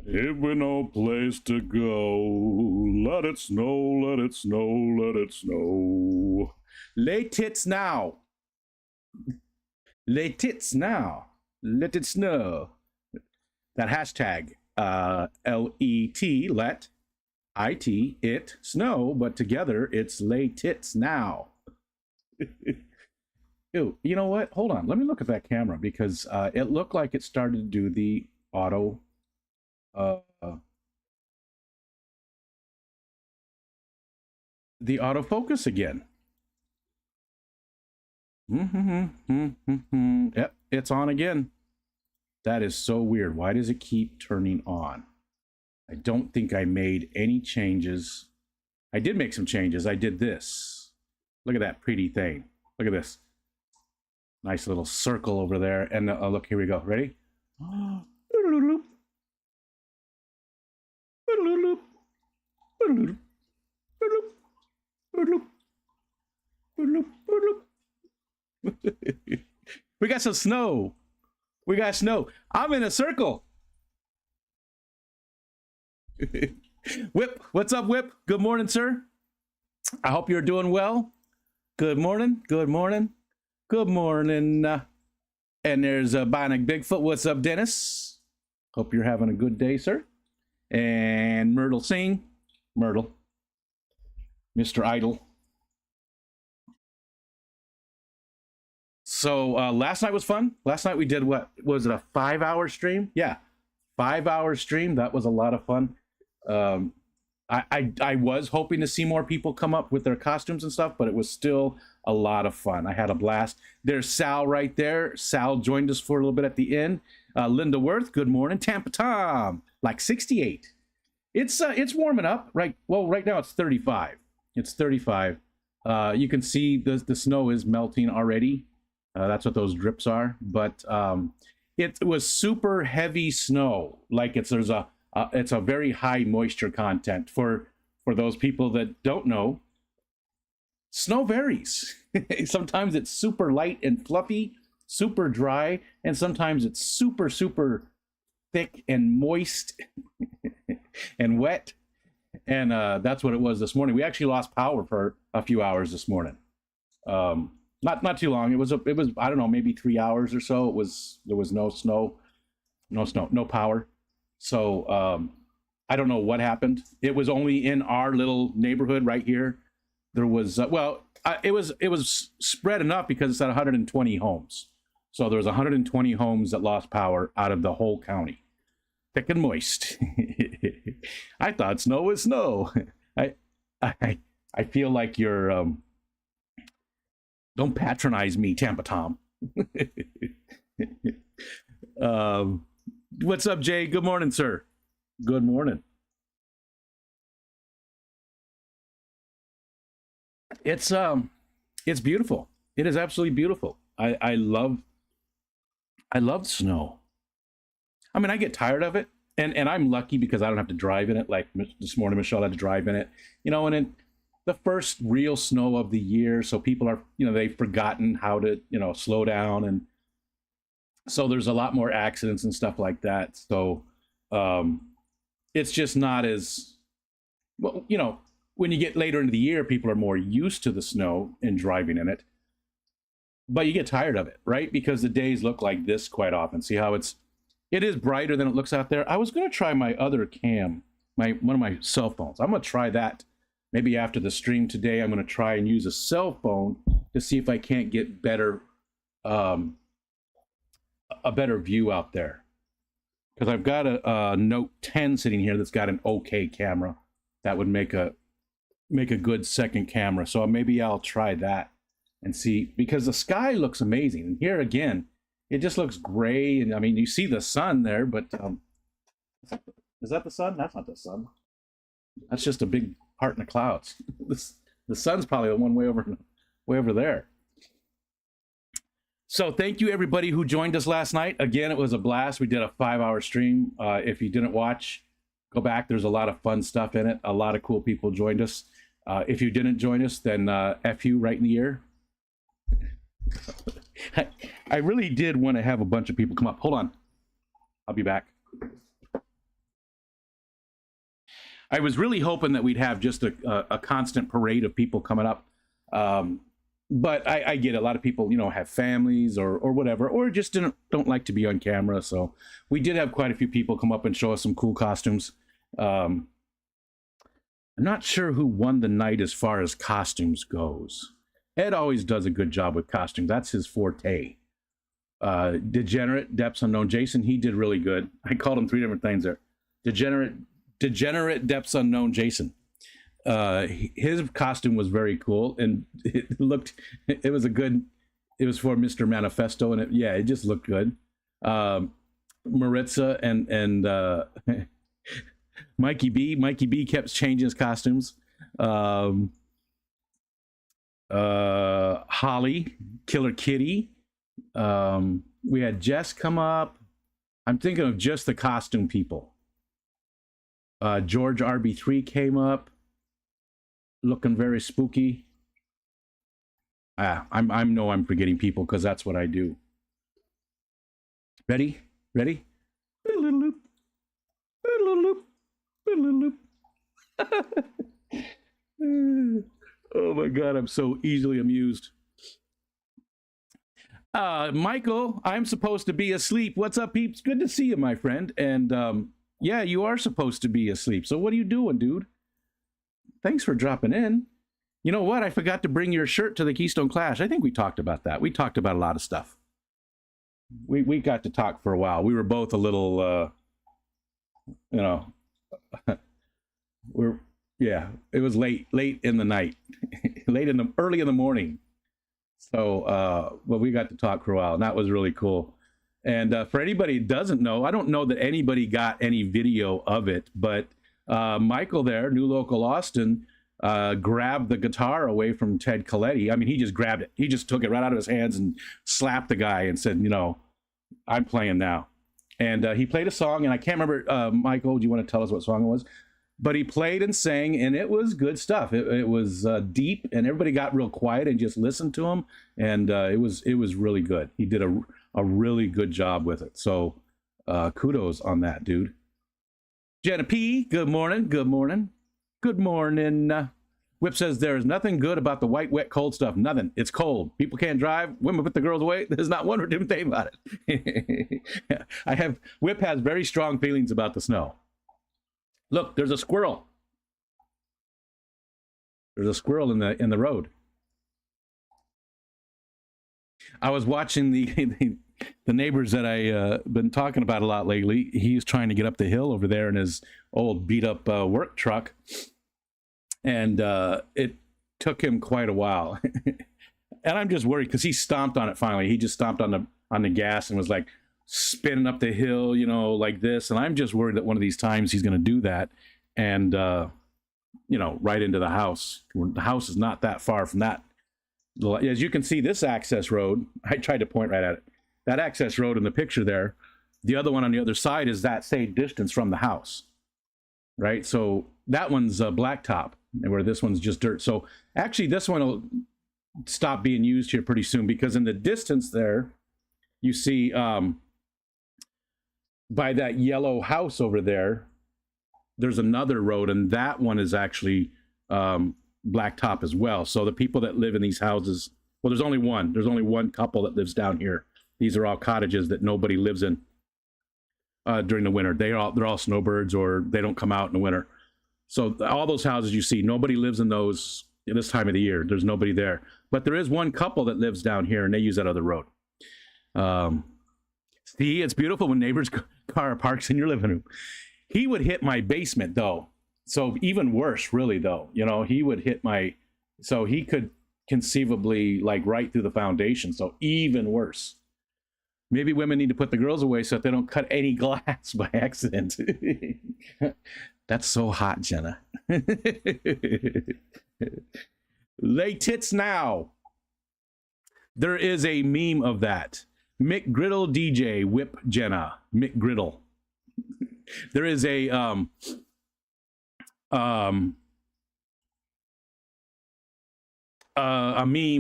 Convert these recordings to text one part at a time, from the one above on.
If we no place to go, let it snow, let it snow, let it snow. Lay tits now. Lay tits now. Let it snow. That hashtag, L-E-T, let, I-T, it, snow, but together it's lay tits now. Ew, you know what? Hold on. Let me look at that camera because it looked like it started to do the auto the autofocus again. Yep, it's on again. That is so weird. Why does it keep turning on? I don't think I made any changes. I did make some changes. I did this. Look at that pretty thing. Look at this. Nice little circle over there. And look, here we go. Ready? We got some snow. We got snow. I'm in a circle. Whip, what's up, Whip? Good morning, sir. I hope you're doing well. Good morning. Good morning. Good morning. And there's Bionic Bigfoot. What's up, Dennis? Hope you're having a good day, sir. And Myrtle Singh. Myrtle. Mr. Idol. So last night was fun. Last night we did what? Was it a 5-hour stream? Yeah. 5-hour stream. That was a lot of fun. I was hoping to see more people come up with their costumes and stuff, but it was still a lot of fun. I had a blast. There's Sal right there. Sal joined us for a little bit at the end. Linda Worth, good morning. Tampa Tom, like 68. It's warming up, right? Well, right now it's 35. It's 35. You can see the snow is melting already. That's what those drips are. But it was super heavy snow. Like it's a very high moisture content. For those people that don't know, snow varies. Sometimes it's super light and fluffy, super dry, and sometimes it's super, super thick and moist and wet. And that's what it was this morning. We actually lost power for a few hours this morning. Not too long. It was I don't know, maybe 3 hours or so. There was no snow, no power. So I don't know what happened. It was only in our little neighborhood right here. There was it was spread enough because it's at 120 homes. So there was 120 homes that lost power out of the whole county. Thick and moist. I thought snow was snow. I feel like you're don't patronize me, Tampa Tom. What's up, Jay? Good morning, sir. Good morning. It's beautiful. It is absolutely beautiful. I love snow. I mean, I get tired of it, and I'm lucky because I don't have to drive in it. Like this morning, Michelle had to drive in it. You know, and in the first real snow of the year, so people are, they've forgotten how to, slow down, and so there's a lot more accidents and stuff like that. So it's just not as well, when you get later into the year, people are more used to the snow and driving in it, but you get tired of it, right? Because the days look like this quite often. See how it is brighter than it looks out there. I was going to try my other cam, one of my cell phones. I'm going to try that maybe after the stream today. I'm going to try and use a cell phone to see if I can't get better, a better view out there. Because I've got a Note 10 sitting here that's got an okay camera that would make a good second camera. So maybe I'll try that and see, because the sky looks amazing. And here again, it just looks gray. And I mean, you see the sun there, but is that the sun? That's not the sun. That's just a big heart in the clouds. The sun's probably one way over there. So thank you everybody who joined us last night. Again, it was a blast. We did a 5-hour stream. If you didn't watch, go back. There's a lot of fun stuff in it. A lot of cool people joined us. If you didn't join us, then F you right in the ear. I really did want to have a bunch of people come up. Hold on. I'll be back. I was really hoping that we'd have just a constant parade of people coming up. But I get it. A lot of people, have families or whatever, or just don't like to be on camera. So we did have quite a few people come up and show us some cool costumes. I'm not sure who won the night as far as costumes goes. Ed always does a good job with costumes. That's his forte. Degenerate, Depths Unknown. Jason, he did really good. I called him 3 different things there. Degenerate, Depths Unknown Jason. His costume was very cool, and it was for Mr. Manifesto, and it just looked good. Maritza and Mikey B kept changing his costumes. Holly, Killer Kitty. We had Jess come up. I'm thinking of just the costume people. George RB3 came up, looking very spooky. I'm forgetting people because that's what I do. Ready? Oh my God, I'm so easily amused. Michael, I'm supposed to be asleep. What's up, peeps? Good to see you, my friend. And yeah, you are supposed to be asleep. So what are you doing, dude? Thanks for dropping in. You know what? I forgot to bring your shirt to the Keystone Clash. I think we talked about that. We talked about a lot of stuff. We got to talk for a while. We were both a little, it was late in the night, early in the morning. So, but we got to talk for a while, and that was really cool. And for anybody who doesn't know, I don't know that anybody got any video of it, but Michael there, New Local Austin, grabbed the guitar away from Ted Coletti. I mean, he just grabbed it. He just took it right out of his hands and slapped the guy and said, I'm playing now. And he played a song, and I can't remember, Michael, do you want to tell us what song it was? But he played and sang, and it was good stuff. It was deep, and everybody got real quiet and just listened to him, and it was really good. He did a really good job with it. So kudos on that, dude. Jenna P, good morning. Whip says there is nothing good about the white, wet, cold stuff. Nothing. It's cold. People can't drive. Women put the girls away. There's not one or two thing about it. Whip has very strong feelings about the snow. Look, there's a squirrel. There's a squirrel in the road. I was watching the neighbors that I been talking about a lot lately. He's trying to get up the hill over there in his old beat up work truck, and it took him quite a while. And I'm just worried because he stomped on it finally. He just stomped on the gas and was like spinning up the hill, like this. And I'm just worried that one of these times he's going to do that and, right into the house. The house is not that far from that. As you can see, this access road, I tried to point right at it. That access road in the picture there, the other one on the other side is that same distance from the house, right? So that one's blacktop, and where this one's just dirt. So actually, this one will stop being used here pretty soon, because in the distance there, you see by that yellow house over there, there's another road, and that one is actually blacktop as well. So the people that live in these houses, well, there's only one couple that lives down here. These are all cottages that nobody lives in during the winter. They're all snowbirds, or they don't come out in the winter. So all those houses you see, nobody lives in those at this time of the year. There's nobody there. But there is one couple that lives down here, and they use that other road. See, it's beautiful when neighbor's car parks in your living room. He would hit my basement, though. So even worse, really, though. He would hit so he could conceivably, like, right through the foundation. So even worse. Maybe women need to put the girls away so that they don't cut any glass by accident. That's so hot, Jenna. Lay tits now. There is a meme of that. McGriddle DJ whip Jenna. McGriddle. There is a meme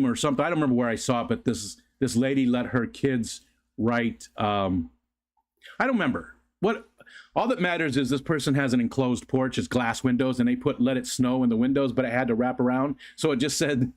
or something. I don't remember where I saw it, but this lady let her kids write. I don't remember. what all that matters is this person has an enclosed porch, it's glass windows, and they put "Let It Snow" in the windows, but it had to wrap around, so it just said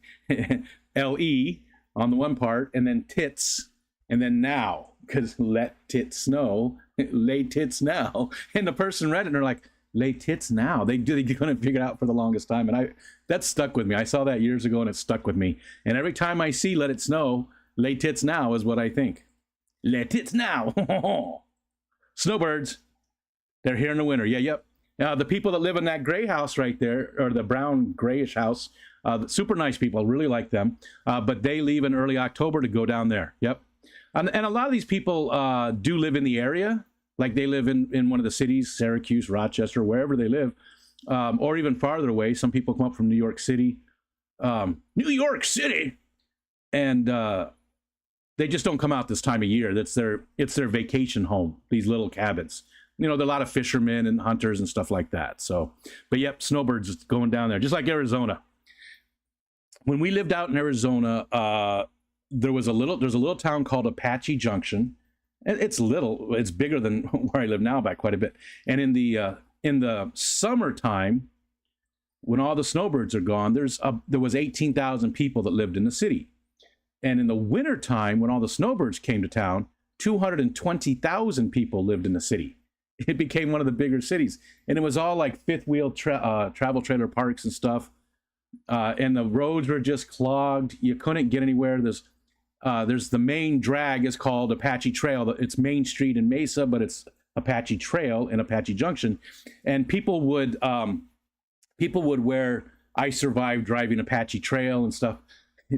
"LE" on the one part, and then "tits," and then "now," because let tits snow, lay tits now, and the person read it and they're like, "Lay tits now." They couldn't figure it out for the longest time, and that stuck with me. I saw that years ago, and it stuck with me. And every time I see "Let It Snow," "lay tits now" is what I think. Lay tits now. Snowbirds, they're here in the winter. Yeah, yep. The people that live in that gray house right there, or the brown grayish house, super nice people. I really like them. But they leave in early October to go down there. Yep. And a lot of these people do live in the area. Like they live in one of the cities, Syracuse, Rochester, wherever they live, or even farther away. Some people come up from New York City. New York City! And they just don't come out this time of year. It's their vacation home, these little cabins. There are a lot of fishermen and hunters and stuff like that. So, but yep, snowbirds going down there, just like Arizona. When we lived out in Arizona, there's a little town called Apache Junction. It's little. It's bigger than where I live now by quite a bit. And in the summertime, when all the snowbirds are gone, there was 18,000 people that lived in the city. And in the wintertime, when all the snowbirds came to town, 220,000 people lived in the city. It became one of the bigger cities, and it was all like fifth wheel travel trailer parks and stuff. And the roads were just clogged. You couldn't get anywhere. There's the main drag is called Apache Trail. It's Main Street in Mesa, but it's Apache Trail in Apache Junction. And people would wear "I survived driving Apache Trail" and stuff,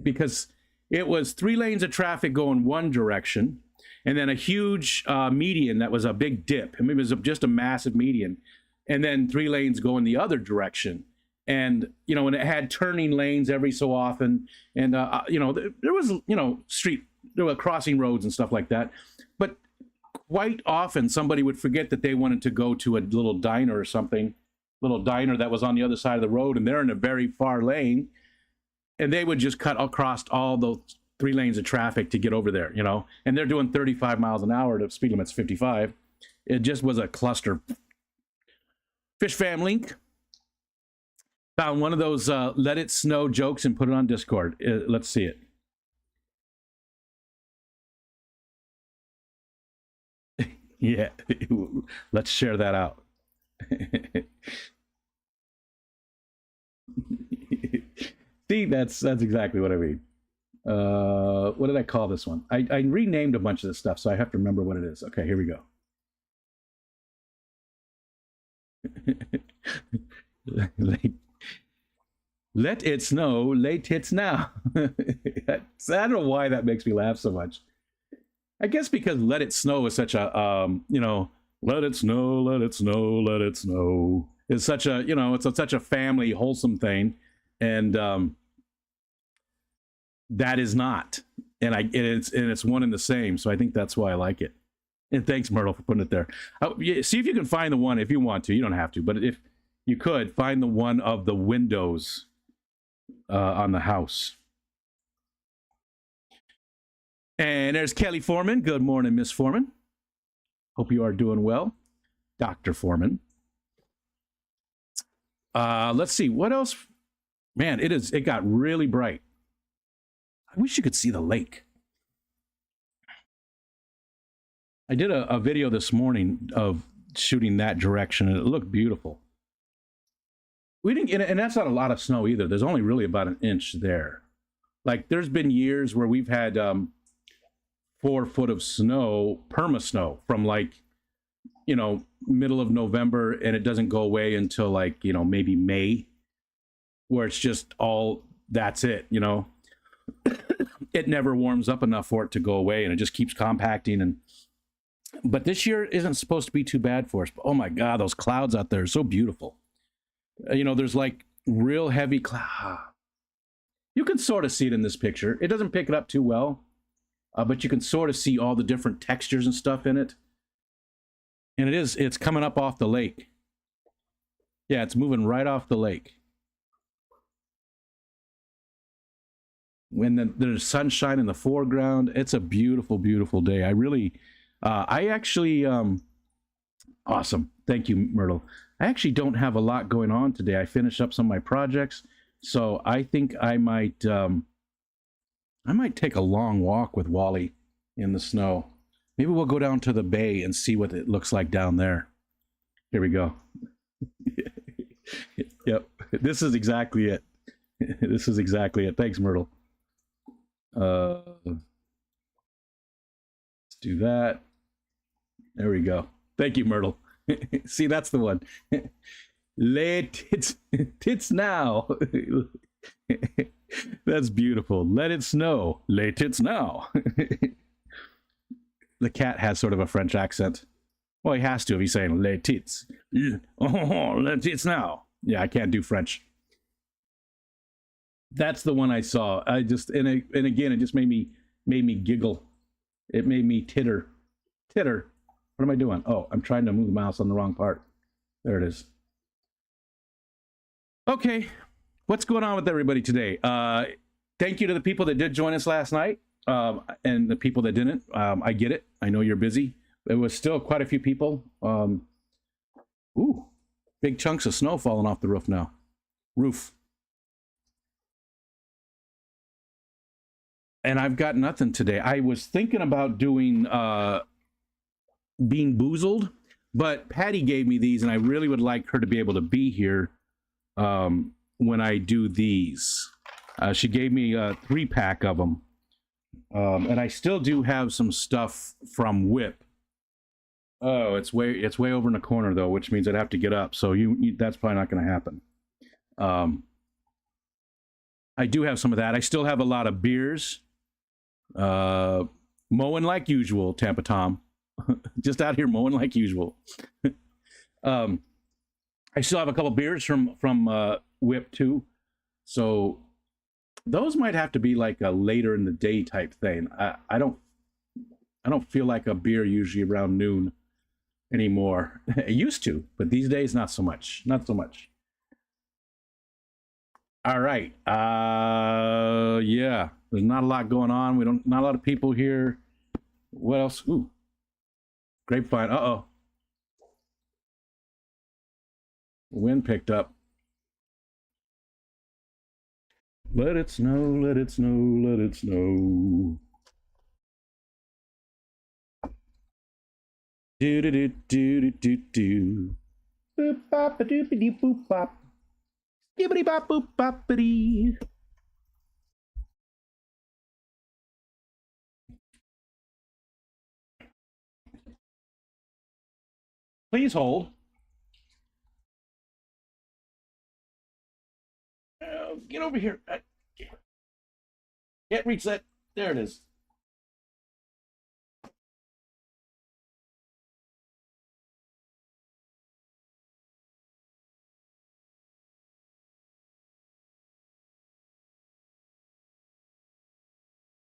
because it was 3 lanes of traffic going one direction, and then a huge median that was a big dip. I mean, it was just a massive median, and then 3 lanes going the other direction. And, and it had turning lanes every so often. And, there was, there were crossing roads and stuff like that. But quite often somebody would forget that they wanted to go to a little diner or something, little diner that was on the other side of the road, and they're in a very far lane. And they would just cut across all those 3 lanes of traffic to get over there, and they're doing 35 miles an hour. The speed limit's 55. It just was a cluster. Fish Fam Link found one of those "Let It Snow" jokes and put it on Discord. Let's see it. Yeah, let's share that out. See, that's exactly what I mean. What did I call this one? I renamed a bunch of this stuff, so I have to remember what it is. Okay, here we go. Let it snow, lay tits now. I don't know why that makes me laugh so much. I guess because "Let It Snow" is such a, let it snow, let it snow, let it snow. It's such a, such a family, wholesome thing. And that is not. And it's one and the same. So I think that's why I like it. And thanks, Myrtle, for putting it there. See if you can find the one if you want to. You don't have to. But if you could, find the one of the windows on the house. And there's Kelly Foreman. Good morning, Miss Foreman. Hope you are doing well. Dr. Foreman. Let's see. What else? Man, it got really bright. I wish you could see the lake. I did a video this morning of shooting that direction, and it looked beautiful. We didn't get it, and that's not a lot of snow either. There's only really about an inch there. Like, there's been years where we've had 4 foot of snow, perma snow, from like, middle of November, and it doesn't go away until like, maybe May, where it's just all, that's it, It never warms up enough for it to go away, and it just keeps compacting. But this year isn't supposed to be too bad for us. But oh my God, those clouds out there are so beautiful. There's like real heavy cloud. You can sort of see it in this picture. It doesn't pick it up too well, but you can sort of see all the different textures and stuff in it. And it's coming up off the lake. Yeah, it's moving right off the lake. When there's sunshine in the foreground, it's a beautiful, beautiful day. I actually Awesome. Thank you, Myrtle. I actually don't have a lot going on today. I finished up some of my projects, so I think I might take a long walk with Wally in the snow. Maybe we'll go down to the bay and see what it looks like down there. Here we go. Yep, this is exactly it. This is exactly it. Thanks, Myrtle. Let's do that. There we go. Thank you, Myrtle. See, that's the one. Lay tits now. That's beautiful. Let it snow. Lay tits now. The cat has sort of a French accent. Well, he has to if he's saying lay tits. Oh, lay tits now. Yeah, I can't do French. That's the one I saw. I just and again, it just made me giggle. It made me titter. What am I doing? Oh, I'm trying to move the mouse on the wrong part. There it is. Okay, what's going on with everybody today? Thank you to the people that did join us last night, and the people that didn't. I get it. I know you're busy. There was still quite a few people. Ooh, big chunks of snow falling off the roof now. And I've got nothing today. I was thinking about doing Bean Boozled, but Patty gave me these, and I really would like her to be able to be here when I do these. She gave me a 3-pack of them, and I still do have some stuff from Whip. Oh, it's way over in the corner though, which means I'd have to get up. So that's probably not going to happen. I do have some of that. I still have a lot of beers. Mowing like usual, Tampa Tom. Just out here mowing like usual. I still have a couple beers from Whip too. So those might have to be like a later in the day type thing. I don't feel like a beer usually around noon anymore. It used to, but these days not so much. Not so much. All right. Yeah, there's not a lot going on. Not a lot of people here. What else? Ooh. Grapevine. Uh-oh. Wind picked up. Let it snow, let it snow, let it snow. Do do do do do do. Boop bop a doopy dee boop bop. Skibbity bop boop boppity. Please hold. Get over here. Can't reach that. There it is.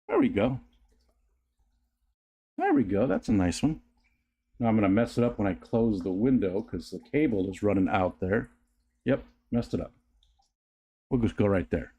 There we go. There we go. That's a nice one. Now I'm going to mess it up when I close the window because the cable is running out there. Yep, messed it up. We'll just go right there.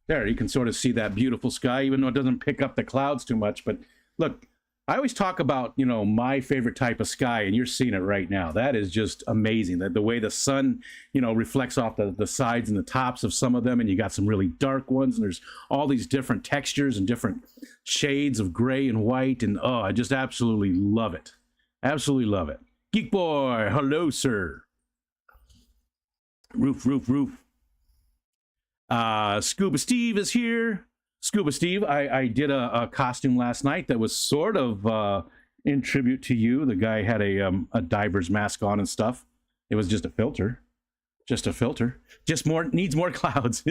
There, you can sort of see that beautiful sky, even though it doesn't pick up the clouds too much. But look, I always talk about, you know, my favorite type of sky, and you're seeing it right now. That is just amazing. That the way the sun, you know, reflects off the sides and the tops of some of them, and you got some really dark ones, and there's all these different textures and different shades of gray and white, and oh, I just absolutely love it. Absolutely love it. Geek Boy, hello, sir. Roof. Scuba Steve is here. Scuba Steve, I did a costume last night that was sort of in tribute to you. The guy had a diver's mask on and stuff. It was just a filter. Just needs more clouds.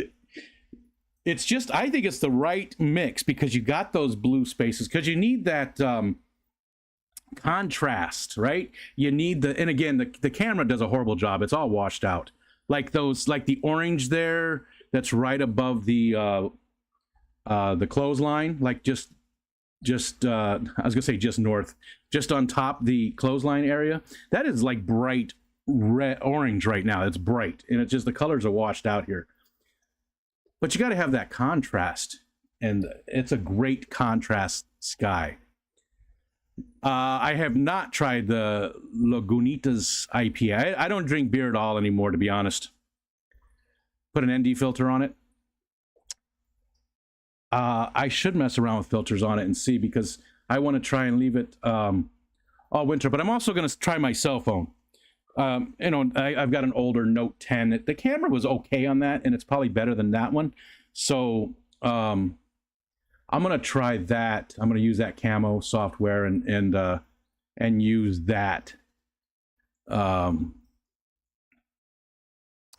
It's just, I think it's the right mix because you got those blue spaces because you need that contrast, right? You need and again, the camera does a horrible job. It's all washed out. Like the orange there that's right above the clothesline, like just I was gonna say just north, just on top the clothesline area. That is like bright red orange right now. It's bright, and it's just the colors are washed out here. But you got to have that contrast, and it's a great contrast sky. I have not tried the Lagunitas IPA. I don't drink beer at all anymore, to be honest. Put an ND filter on it. I should mess around with filters on it and see, because I want to try and leave it all winter. But I'm also going to try my cell phone. You know, I've got an older Note 10. The camera was okay on that, and it's probably better than that one. So I'm going to try that. I'm going to use that camo software and use that. I'm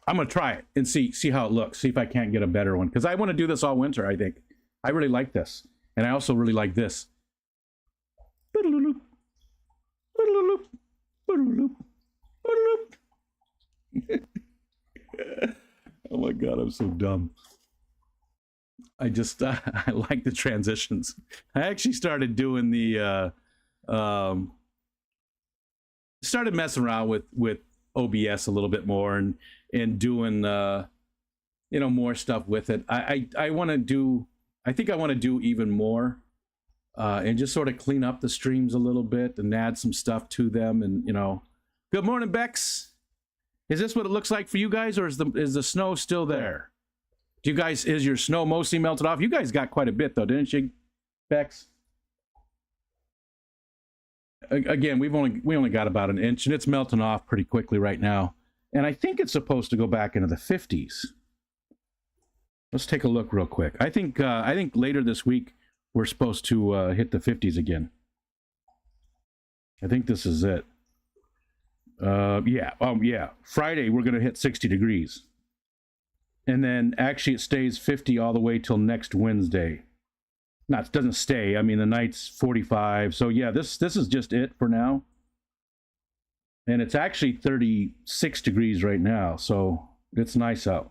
going to try it and see how it looks. See if I can't get a better one, because I want to do this all winter. I think I really like this, and I also really like this. Oh my god, I'm so dumb. I just I like the transitions. I actually started doing the started messing around with OBS a little bit more, and doing you know, more stuff with it. I want to do, I think I want to do even more, and just sort of clean up the streams a little bit and add some stuff to them. And, you know, good morning, Bex. Is this what it looks like for you guys, or is the snow still there? Do you guys, is your snow mostly melted off? You guys got quite a bit though, didn't you, Bex? Again, we only got about an inch, and it's melting off pretty quickly right now. And I think it's supposed to go back into the 50s. Let's take a look real quick. I think later this week we're supposed to hit the 50s again. I think this is it. Yeah. Friday we're gonna hit 60 degrees, and then actually it stays 50 all the way till next Wednesday. No, it doesn't stay. I mean, the night's 45. So yeah, this is just it for now. And it's actually 36 degrees right now, so it's nice out.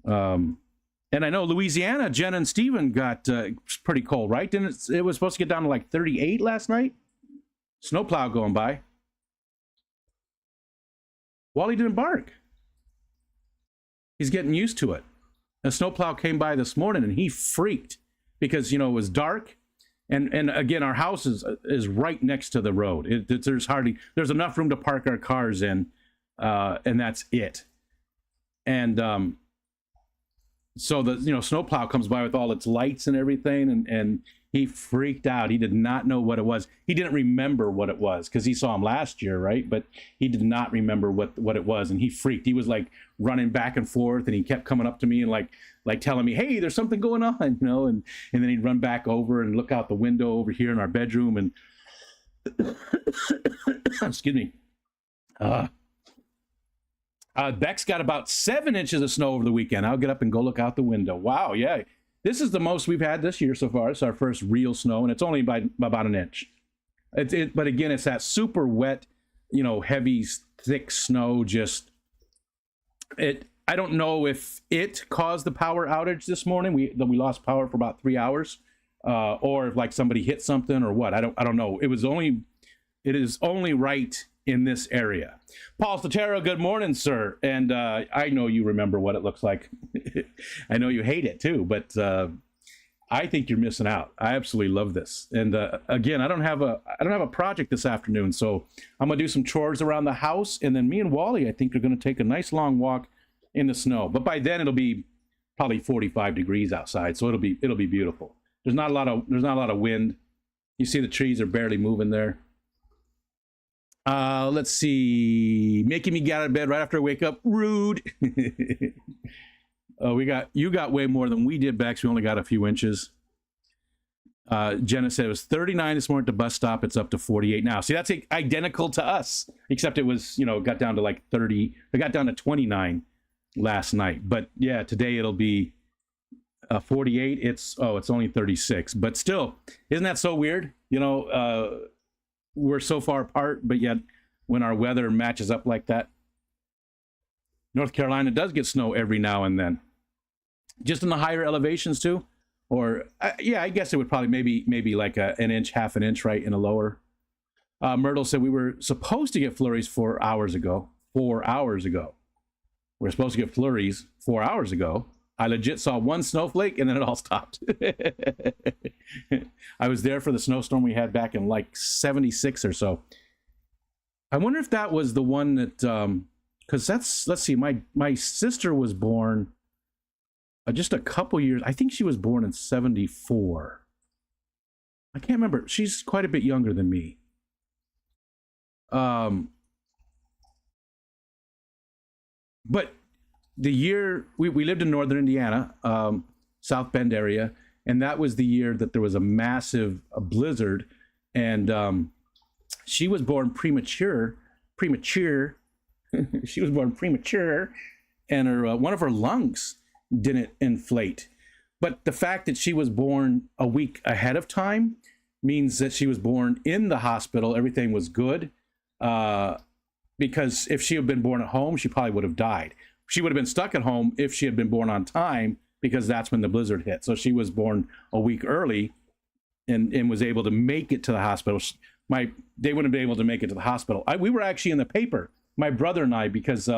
And I know Louisiana, Jen and Steven got pretty cold, right? Didn't it was supposed to get down to like 38 last night? Snowplow going by. Wally didn't bark. He's getting used to it. A snowplow came by this morning and he freaked because, you know, it was dark. And again, our house is right next to the road. There's enough room to park our cars in, and that's it. And so the, you know, snowplow comes by with all its lights and everything, and he freaked out. He did not know what it was. He didn't remember what it was because he saw him last year, right? But he did not remember what it was, and he freaked. He was like running back and forth, and he kept coming up to me and like telling me, "Hey, there's something going on," you know. And then he'd run back over and look out the window over here in our bedroom, and excuse me. Beck's got about 7 inches of snow over the weekend. I'll get up and go look out the window. Wow, yeah. This is the most we've had this year so far. It's our first real snow, and it's only by about an inch. But again, it's that super wet, you know, heavy, thick snow. I don't know if it caused the power outage this morning. We lost power for about 3 hours, or if like somebody hit something or what. I don't know. It is only right in this area. Paul Statero, good morning, sir. And I know you remember what it looks like. I know you hate it too, but I think you're missing out. I absolutely love this. And again, I don't have a project this afternoon, so I'm gonna do some chores around the house, and then me and Wally, I think, are gonna take a nice long walk in the snow. But by then it'll be probably 45 degrees outside, so it'll be beautiful. There's not a lot of wind. You see the trees are barely moving there. Let's see. Making me get out of bed right after I wake up. Rude. Oh, you got way more than we did, Bex. We only got a few inches. Jenna said it was 39 this morning at the bus stop. It's up to 48 now. See, that's identical to us, except it was, you know, got down to like 30. It got down to 29 last night. But yeah, today it'll be 48. It's only 36. But still, isn't that so weird? You know, we're so far apart, but yet when our weather matches up like that. North Carolina does get snow every now and then, just in the higher elevations too. Or yeah, I guess it would probably maybe like an inch, half an inch, right, in a lower. Myrtle said we were supposed to get flurries 4 hours ago. 4 hours ago. We're supposed to get flurries 4 hours ago. I legit saw one snowflake and then it all stopped. I was there for the snowstorm we had back in like 76 or so. I wonder if that was the one that, because let's see, my sister was born just a couple years. I think she was born in 74. I can't remember. She's quite a bit younger than me. But the year we lived in northern Indiana, South Bend area, and that was the year that there was a massive blizzard, and she was born premature. She was born premature, and her one of her lungs didn't inflate. But the fact that she was born a week ahead of time means that she was born in the hospital. Everything was good. Because if she had been born at home, she probably would have died. She would have been stuck at home if she had been born on time, because that's when the blizzard hit. So she was born a week early and was able to make it to the hospital. They wouldn't have been able to make it to the hospital. We were actually in the paper, my brother and I, because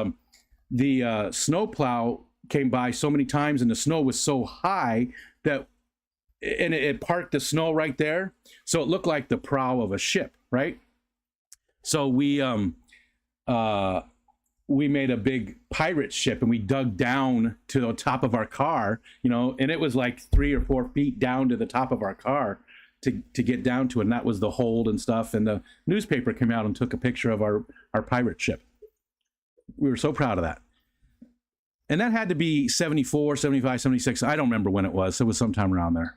the snowplow came by so many times and the snow was so high that, and it parked the snow right there. So it looked like the prow of a ship, right? So we made a big pirate ship and we dug down to the top of our car, and it was like 3 or 4 feet down to the top of our car to get down to it. And that was the hold and stuff. And the newspaper came out and took a picture of our pirate ship. We were so proud of that. And that had to be 74, 75, 76. I don't remember when it was. It was sometime around there.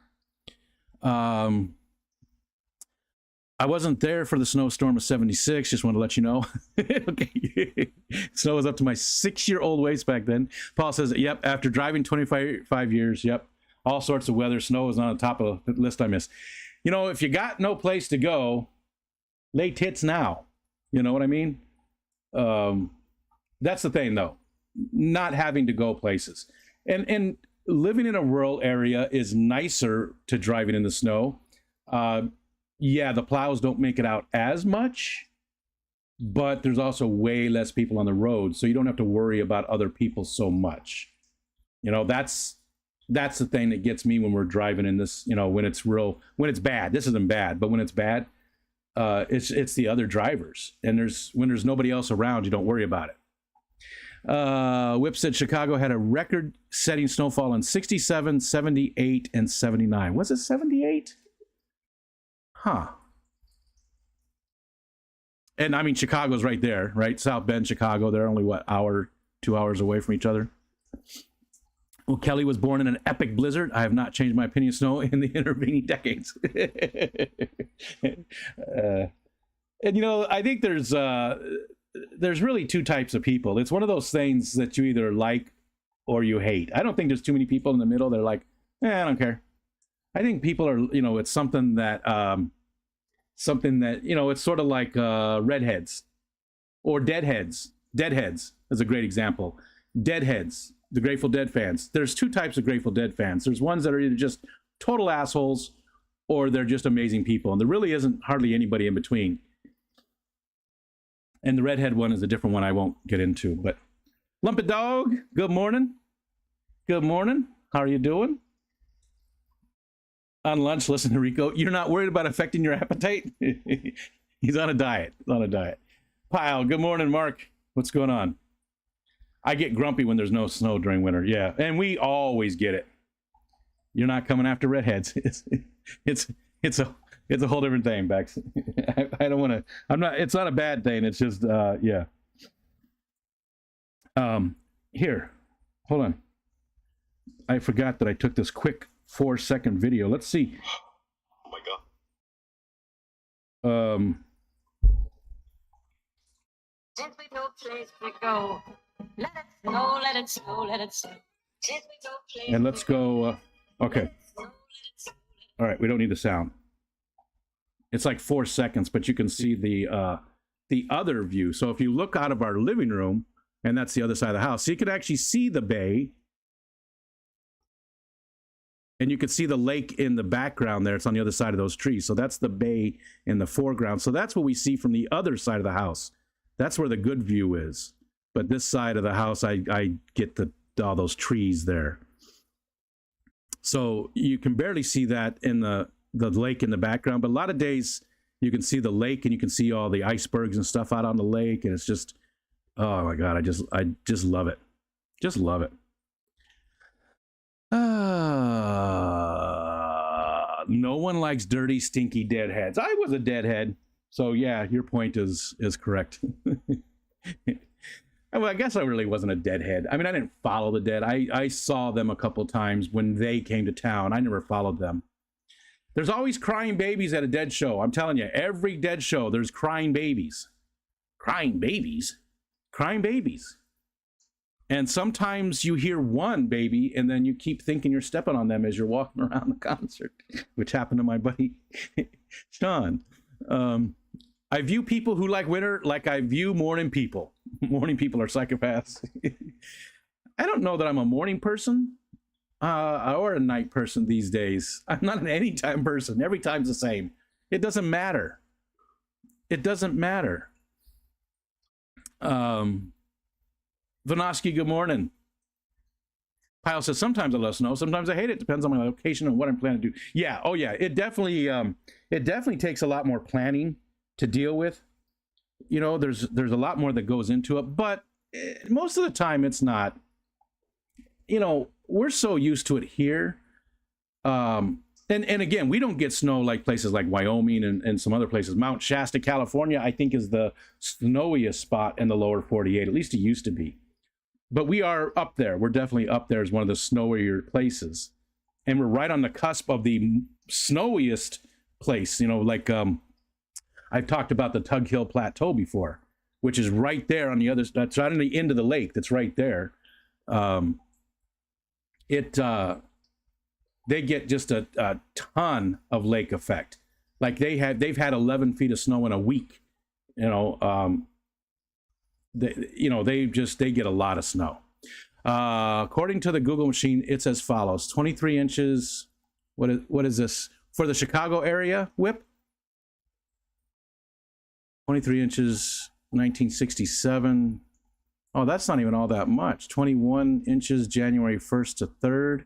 I wasn't there for the snowstorm of 76. Just want to let you know. Okay. Snow was up to my 6-year-old waist back then. Paul says, yep, after driving 25 years, yep, all sorts of weather. Snow was on the top of the list I missed. If you got no place to go, lay tits now. You know what I mean? That's the thing, though. Not having to go places. And living in a rural area is nicer to driving in the snow. Yeah, the plows don't make it out as much, but there's also way less people on the road, so you don't have to worry about other people so much. That's the thing that gets me when we're driving in this, when it's bad. This isn't bad, but when it's bad, it's the other drivers. And when there's nobody else around, you don't worry about it. Whip said Chicago had a record-setting snowfall in 67, 78, and 79. Was it 78? Huh. And I mean, Chicago's right there, right? South Bend, Chicago. They're only, 2 hours away from each other. Well, Kelly was born in an epic blizzard. I have not changed my opinion of snow in the intervening decades. And I think there's really two types of people. It's one of those things that you either like or you hate. I don't think there's too many people in the middle. They're like, I don't care. I think people are, it's something that, it's sort of like redheads or deadheads. Deadheads is a great example. Deadheads, the Grateful Dead fans. There's two types of Grateful Dead fans. There's ones that are either just total assholes or they're just amazing people. And there really isn't hardly anybody in between. And the redhead one is a different one I won't get into. But Lumpy Dog, good morning. Good morning. How are you doing? On lunch, listen to Rico. You're not worried about affecting your appetite? He's on a diet. Pile, good morning, Mark. What's going on? I get grumpy when there's no snow during winter. Yeah, and we always get it. You're not coming after redheads. It's a whole different thing, Bex. I don't want to. I'm not. It's not a bad thing. It's just yeah. Here, hold on. I forgot that I took this quick 4-second video. Let's see. Oh my god. Since we no place to go, let it snow, let it snow, let it snow. Since we no place and let's go. Okay. All right. We don't need the sound. It's like 4 seconds, but you can see the other view. So if you look out of our living room, and that's the other side of the house, so you can actually see the bay. And you can see the lake in the background there. It's on the other side of those trees. So that's the bay in the foreground. So that's what we see from the other side of the house. That's where the good view is. But this side of the house, I get all those trees there. So you can barely see that in the lake in the background, but a lot of days you can see the lake and you can see all the icebergs and stuff out on the lake, and it's just, oh my god, I just love it. Just love it. No one likes dirty, stinky deadheads. I was a deadhead, so yeah, your point is correct. Well, I guess I really wasn't a deadhead. I mean, I didn't follow the dead. I saw them a couple times when they came to town. I never followed them. There's always crying babies at a dead show. I'm telling you, every dead show, there's crying babies. Crying babies? Crying babies. And sometimes you hear one baby and then you keep thinking you're stepping on them as you're walking around the concert, which happened to my buddy Sean. I view people who like winter like I view morning people. Morning people are psychopaths. I don't know that I'm a morning person or a night person these days. I'm not an anytime person. Every time's the same. It doesn't matter. It doesn't matter. Vanosky, good morning. Pyle says, sometimes I love snow, sometimes I hate it. Depends on my location and what I'm planning to do. Yeah, oh yeah, it definitely takes a lot more planning to deal with. You know, there's a lot more that goes into it, but most of the time it's not. You know, we're so used to it here. And again, we don't get snow like places like Wyoming and some other places. Mount Shasta, California, I think is the snowiest spot in the lower 48. At least it used to be. But we are up there. We're definitely up there as one of the snowier places. And we're right on the cusp of the snowiest place. You know, like I've talked about the Tug Hill Plateau before, which is right there on the other, that's right on the end of the lake. That's right there. They get just a ton of lake effect. Like they've had 11 feet of snow in a week. You know, they get a lot of snow. According to the Google machine, it's as follows: 23 inches. What is this for the Chicago area? Whip. 23 inches, 1967. Oh, that's not even all that much. 21 inches, January 1st to 3rd.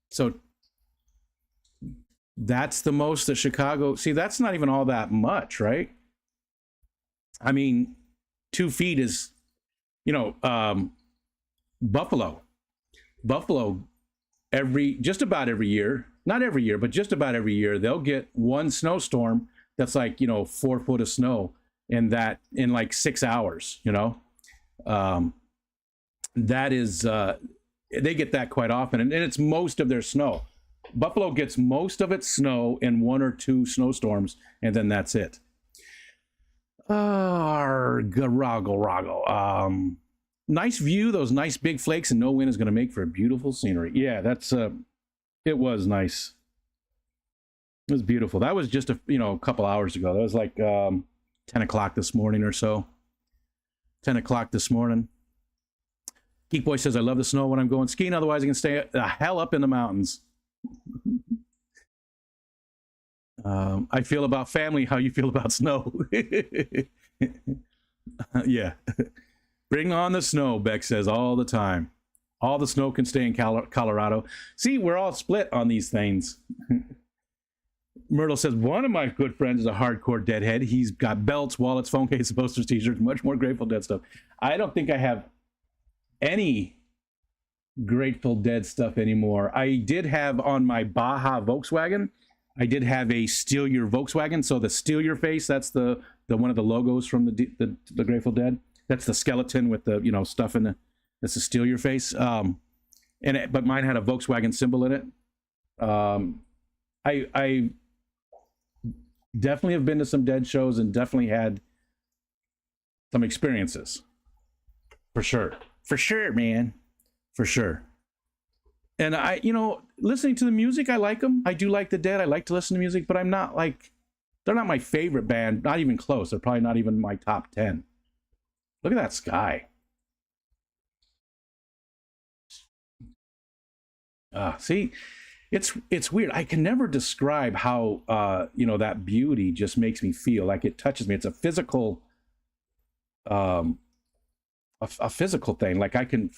So that's the most that Chicago. See, that's not even all that much, right? I mean, 2 feet is, Buffalo, just about every year, not every year, but just about every year, they'll get one snowstorm that's like, 4 foot of snow in like 6 hours, that is, they get that quite often. And it's most of their snow. Buffalo gets most of its snow in 1 or 2 snowstorms, and then that's it. Roggle. Nice view, those nice big flakes, and no wind is going to make for a beautiful scenery. Yeah, that's it was nice. It was beautiful. That was just a couple hours ago. That was like 10 o'clock this morning or so. 10 o'clock this morning. Geek Boy says, I love the snow when I'm going skiing. Otherwise, I can stay the hell up in the mountains. I feel about family how you feel about snow. Yeah. Bring on the snow, Beck says all the time. All the snow can stay in Colorado. See, we're all split on these things. Myrtle says, one of my good friends is a hardcore deadhead. He's got belts, wallets, phone cases, posters, t-shirts, much more Grateful Dead stuff. I don't think I have any Grateful Dead stuff anymore. I did have on my Baja Volkswagen, I did have a Steal Your Volkswagen. So the Steal Your face, that's the one of the logos from the Grateful Dead. That's the skeleton with the stuff in the. That's the Steal Your face. But mine had a Volkswagen symbol in it. I definitely have been to some Dead shows and definitely had some experiences. For sure, man, for sure. And I, listening to the music, I like them. I do like the Dead. I like to listen to music, but I'm not like, they're not my favorite band. Not even close. They're probably not even my top 10. Look at that sky. See, it's weird. I can never describe how, that beauty just makes me feel like it touches me. It's a physical, a physical thing. Like I can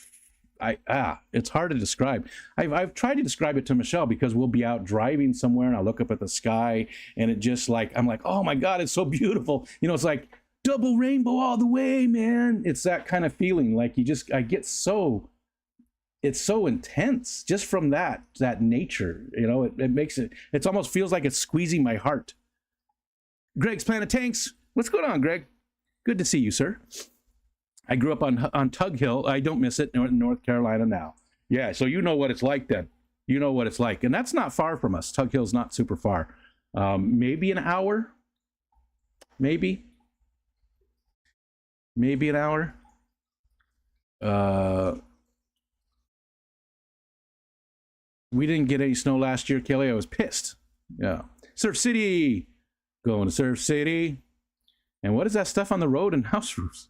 it's hard to describe. I've tried to describe it to Michelle because we'll be out driving somewhere and I look up at the sky and it just like, I'm like, oh my God, it's so beautiful. You know, it's like double rainbow all the way, man. It's that kind of feeling. Like I get so, it's so intense just from that nature, you know, it makes it almost feels like it's squeezing my heart. Greg's Planet Tanks. What's going on, Greg? Good to see you, sir. I grew up on Tug Hill. I don't miss it. North Carolina now. Yeah, so you know what it's like then. You know what it's like. And that's not far from us. Tug Hill's not super far. Maybe an hour. Maybe an hour. We didn't get any snow last year, Kelly. I was pissed. Yeah. Surf City. Going to Surf City. And what is that stuff on the road and house roofs?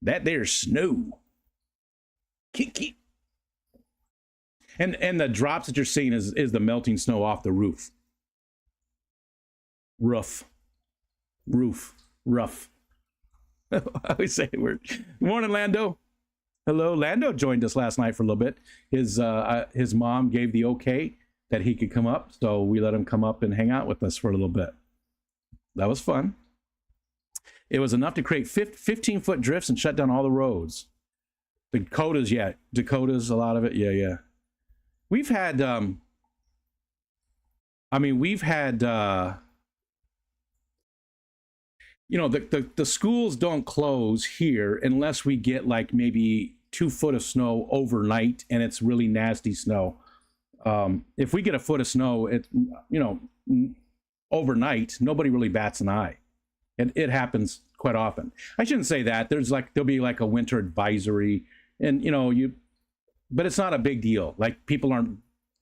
That there's snow. Keep. And the drops that you're seeing is the melting snow off the roof. Rough. I always say a word. Morning, Lando. Hello. Lando joined us last night for a little bit. His mom gave the okay that he could come up, so we let him come up and hang out with us for a little bit. That was fun. It was enough to create 15-foot drifts and shut down all the roads. Dakotas, a lot of it. Yeah. We've had, you know, the schools don't close here unless we get like maybe 2 foot of snow overnight and it's really nasty snow. If we get a foot of snow, overnight, nobody really bats an eye. It happens quite often. I shouldn't say that. There'll be like a winter advisory, and but it's not a big deal. Like people aren't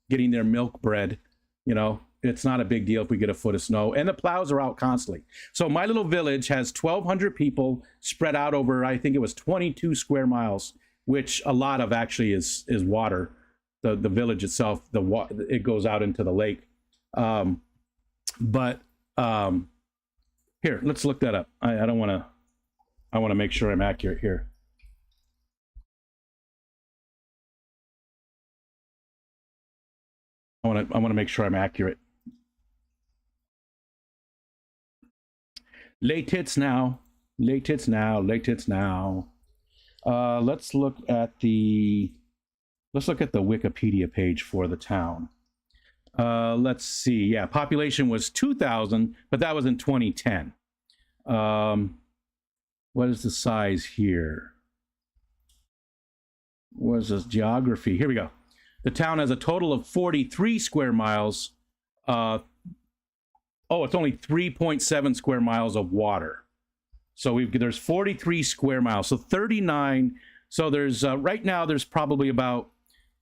getting their milk bread, you know. It's not a big deal if we get a foot of snow, and the plows are out constantly. So my little village has 1,200 people spread out over, I think it was 22 square miles, which a lot of actually is water. The village itself, it goes out into the lake. Here, let's look that up. I want to make sure I'm accurate here. I want to make sure I'm accurate. Late hits now. Let's look at the Wikipedia page for the town. Let's see. Yeah, population was 2,000, but that was in 2010. What is the size here? What is this geography? Here we go. The town has a total of 43 square miles. It's only 3.7 square miles of water. So there's 43 square miles. So 39. So there's right now there's probably about,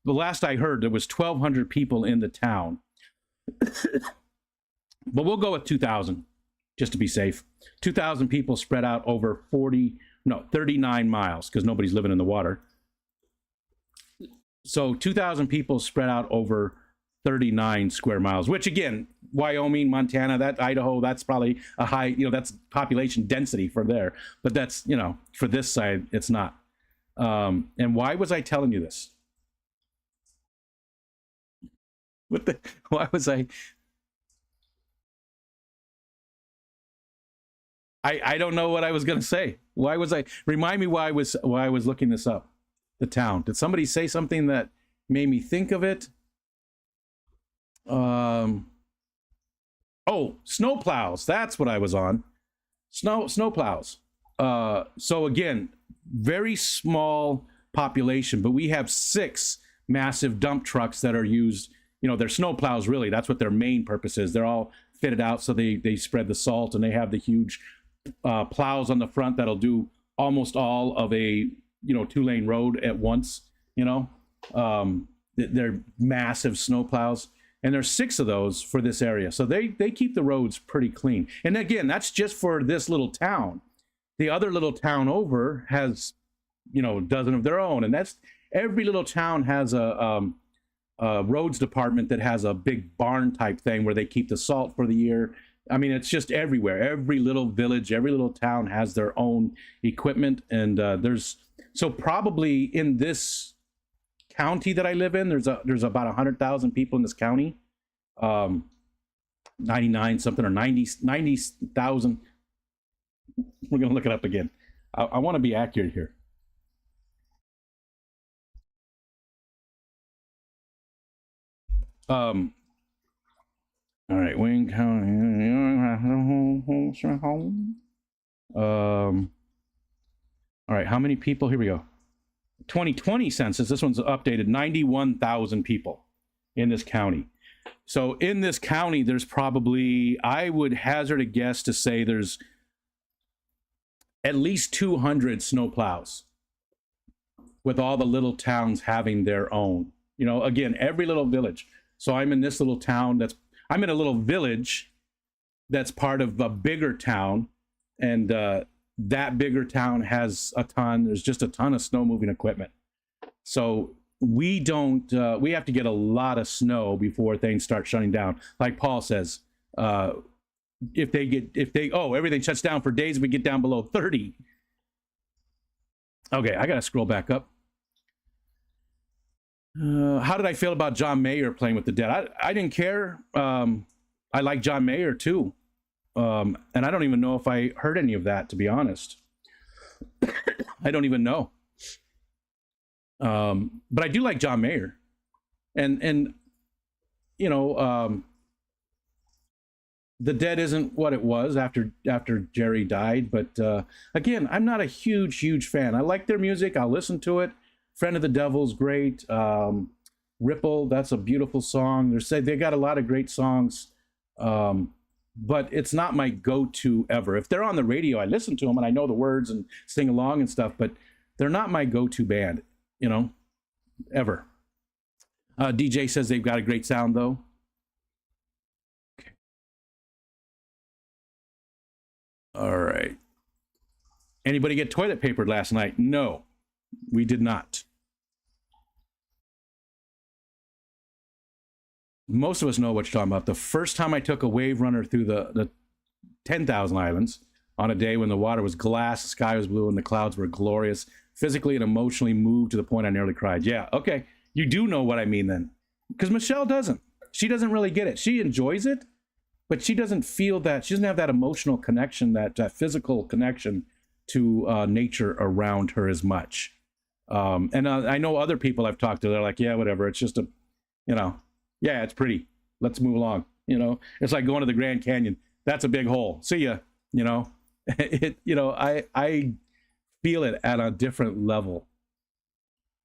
the last I heard, there was 1,200 people in the town. But we'll go with 2,000 just to be safe. 2,000 people spread out over 39 miles because nobody's living in the water. So 2,000 people spread out over 39 square miles, which again, Wyoming, Montana, Idaho, that's probably a high, that's population density for there. But that's, for this side, it's not. And why was I telling you this? Why was I don't know what I was going to say. Remind me why I was looking this up. The town. Did somebody say something that made me think of it? Snowplows. That's what I was on. Snowplows. So again, very small population, but we have 6 massive dump trucks that are used. They're snowplows, really. That's what their main purpose is. They're all fitted out so they spread the salt, and they have the huge plows on the front that'll do almost all of a 2-lane road at once. They're massive snowplows, and there's 6 of those for this area. So they keep the roads pretty clean. And again, that's just for this little town. The other little town over has, a dozen of their own, and that's every little town has a roads department that has a big barn type thing where they keep the salt for the year. I mean, it's just everywhere. Every little village, every little town has their own equipment, and there's So probably in this county that I live in, there's about 100,000 people in this county. 99 something or 90,000. We're gonna look it up again. I want to be accurate here. All right, Wayne County. All right, how many people? Here we go. 2020 census. This one's updated. 91,000 people in this county. So in this county, there's probably, I would hazard a guess to say there's at least 200 snowplows, with all the little towns having their own. You know, again, every little village. So I'm in this little town I'm in a little village that's part of a bigger town, and that bigger town has there's just a ton of snow moving equipment. So we have to get a lot of snow before things start shutting down. Like Paul says, everything shuts down for days, we get down below 30. Okay, I gotta scroll back up. How did I feel about John Mayer playing with the Dead? I didn't care. I like John Mayer too. And I don't even know if I heard any of that, to be honest. I don't even know. But I do like John Mayer. And you know, the Dead isn't what it was after Jerry died. But again, I'm not a huge fan. I like their music. I'll listen to it. Friend of the Devil's great. Ripple, that's a beautiful song. They got a lot of great songs, but it's not my go-to ever. If they're on the radio, I listen to them and I know the words and sing along and stuff, but they're not my go-to band, you know, ever. DJ says they've got a great sound, though. Okay. All right. Anybody get toilet papered last night? No, we did not. Most of us know what you're talking about. The first time I took a wave runner through the 10,000 islands on a day when the water was glass, the sky was blue, and the clouds were glorious, physically and emotionally moved to the point I nearly cried. Yeah, okay. You do know what I mean then. Because Michelle doesn't. She doesn't really get it. She enjoys it, but she doesn't feel that. She doesn't have that emotional connection, that physical connection to nature around her as much. And I know other people I've talked to, they're like, yeah, whatever. It's just yeah, it's pretty. Let's move along. You know, it's like going to the Grand Canyon. That's a big hole. See ya. You know, I feel it at a different level.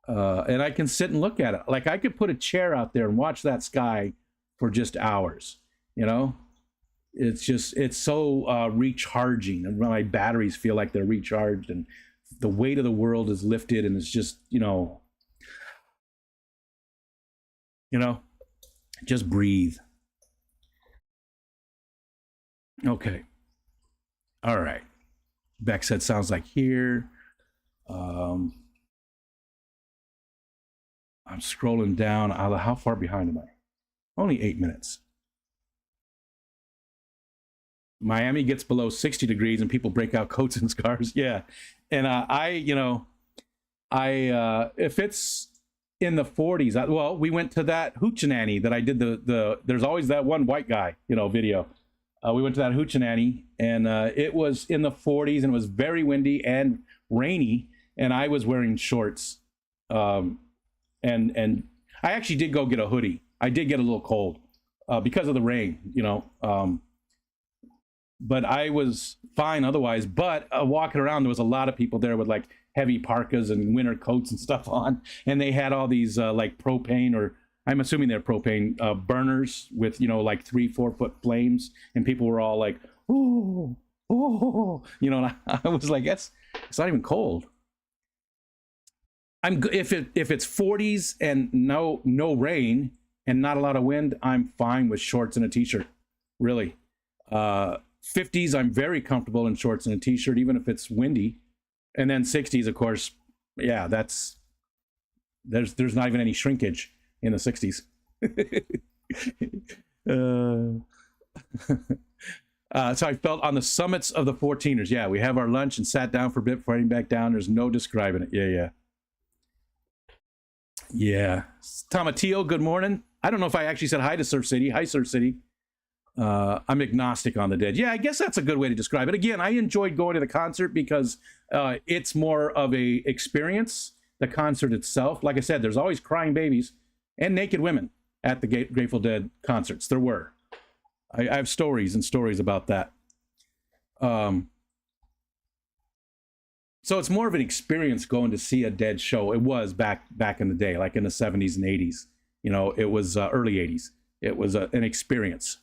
And I can sit and look at it. Like I could put a chair out there and watch that sky for just hours. You know, it's so recharging, and my batteries feel like they're recharged, and the weight of the world is lifted, and it's just, just breathe. Okay. All right. Beck said, sounds like here. I'm scrolling down. How far behind am I? Only 8 minutes. Miami gets below 60 degrees and people break out coats and scarves. Yeah. And if it's in the 40s, well, we went to that hoochie that I did there's always that one white guy, video. We went to that hoochie and it was in the 40s and it was very windy and rainy, and I was wearing shorts. And I actually did go get a hoodie. I did get a little cold because of the rain, but I was fine otherwise. But walking around, there was a lot of people there with like heavy parkas and winter coats and stuff on, and they had all these like propane, or I'm assuming they're propane burners with like 3-4 foot flames, and people were all like, oh, and I was like, it's not even cold. If it's 40s and no rain and not a lot of wind, I'm fine with shorts and a t-shirt. Really. 50s, I'm very comfortable in shorts and a t-shirt, even if it's windy. And then 60s, of course, yeah, there's not even any shrinkage in the 60s. So I felt on the summits of the 14ers. Yeah, we have our lunch and sat down for a bit before heading back down. There's no describing it. Yeah. Tomatillo, good morning. I don't know if I actually said hi to Surf City. Hi, Surf City. I'm agnostic on the Dead. Yeah, I guess that's a good way to describe it. Again, I enjoyed going to the concert because it's more of a experience. The concert itself, like I said, there's always crying babies and naked women at the Grateful Dead concerts. There were. I have stories and stories about that. So it's more of an experience going to see a Dead show. It was back in the day, like in the 70s and 80s. You know, it was early 80s. It was an experience.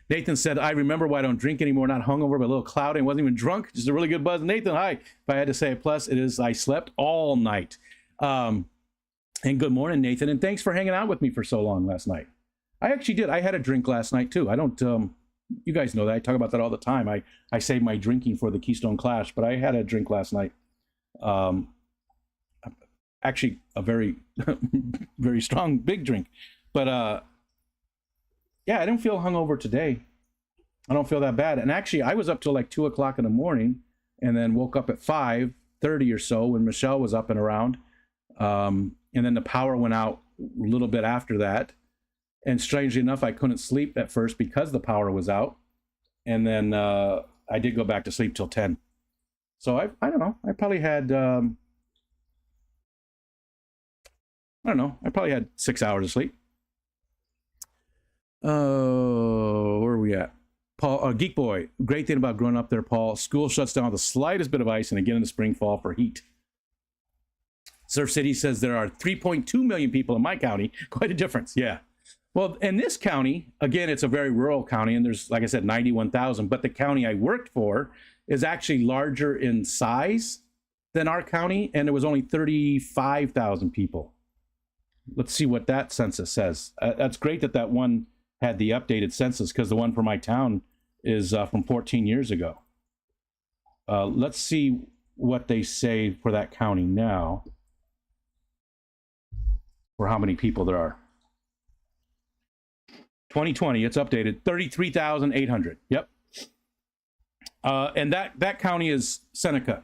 Nathan said, I remember why I don't drink anymore, not hungover, but a little cloudy and wasn't even drunk. Just a really good buzz. Nathan, hi. If I had to say a plus, it is I slept all night. And good morning, Nathan. And thanks for hanging out with me for so long last night. I actually did. I had a drink last night, too. I don't, you guys know that. I talk about that all the time. I save my drinking for the Keystone Clash, but I had a drink last night. Actually, a very, very strong, big drink. But, yeah, I don't feel hungover today. I don't feel that bad. And actually, I was up till like 2 o'clock in the morning and then woke up at 5:30 or so when Michelle was up and around. And then the power went out a little bit after that. And strangely enough, I couldn't sleep at first because the power was out. And then I did go back to sleep till 10. So I don't know. I probably had, I don't know. I probably had 6 hours of sleep. Oh, where are we at? Paul, Geek Boy. Great thing about growing up there, Paul. School shuts down with the slightest bit of ice and again in the spring, fall for heat. Surf City says there are 3.2 million people in my county. Quite a difference, yeah. Well, in this county, again, it's a very rural county, and there's, like I said, 91,000. But the county I worked for is actually larger in size than our county, and there was only 35,000 people. Let's see what that census says. That's great that that one had the updated census because the one for my town is from 14 years ago. Let's see what they say for that county now, or how many people there are. 2020, it's updated, 33,800. Yep. And that county is Seneca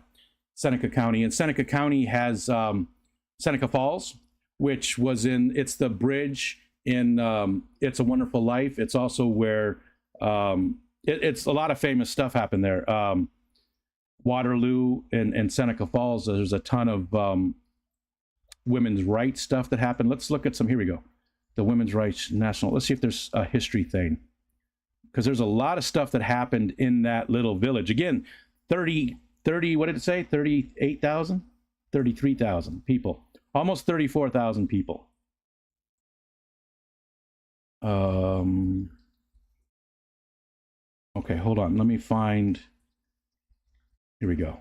County. And Seneca County has Seneca Falls, which was it's the bridge in It's a Wonderful Life. It's also where it's a lot of famous stuff happened there. Waterloo and Seneca Falls, there's a ton of women's rights stuff that happened. Let's look at some, here we go. The Women's Rights National. Let's see if there's a history thing. Because there's a lot of stuff that happened in that little village. Again, 30, what did it say? 38,000? 33,000 people. Almost 34,000 people. Okay, hold on. Let me find. Here we go.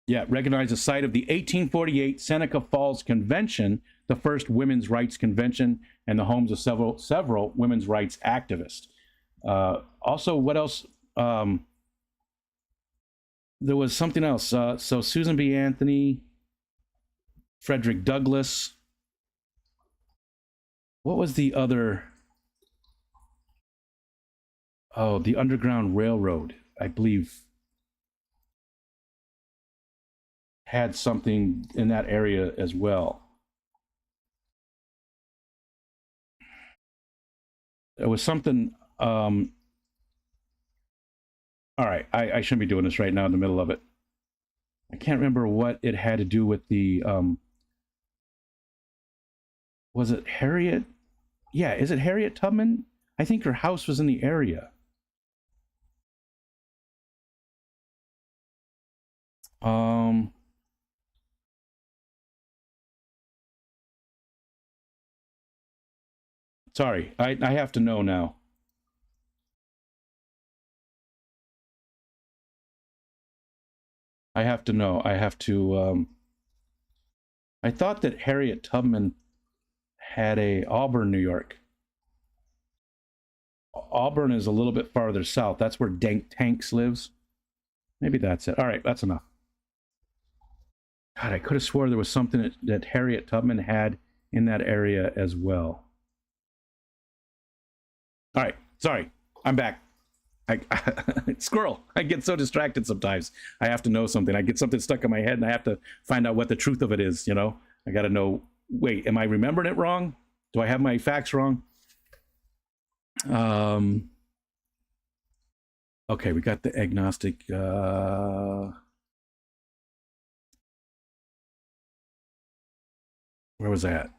Yeah, recognize the site of the 1848 Seneca Falls Convention, the first women's rights convention, and the homes of several women's rights activists. Also, what else? There was something else. So Susan B. Anthony, Frederick Douglass. What was the other? Oh, the Underground Railroad, I believe, had something in that area as well. It was something. All right, I shouldn't be doing this right now in the middle of it. I can't remember what it had to do with the. Was it Harriet? Yeah, is it Harriet Tubman? I think her house was in the area. Sorry, I have to know now. I have to know. I have to. I thought that Harriet Tubman had a Auburn, New York. Auburn is a little bit farther south. That's where Dank Tanks lives. Maybe that's it. All right, that's enough. God, I could have swore there was something that Harriet Tubman had in that area as well. All right, sorry, I'm back. I squirrel. I get so distracted sometimes. I have to know something. I get something stuck in my head, and I have to find out what the truth of it is. You know, I got to know. Wait, am I remembering it wrong? Do I have my facts wrong? Um. Okay, we got the agnostic. Where was that?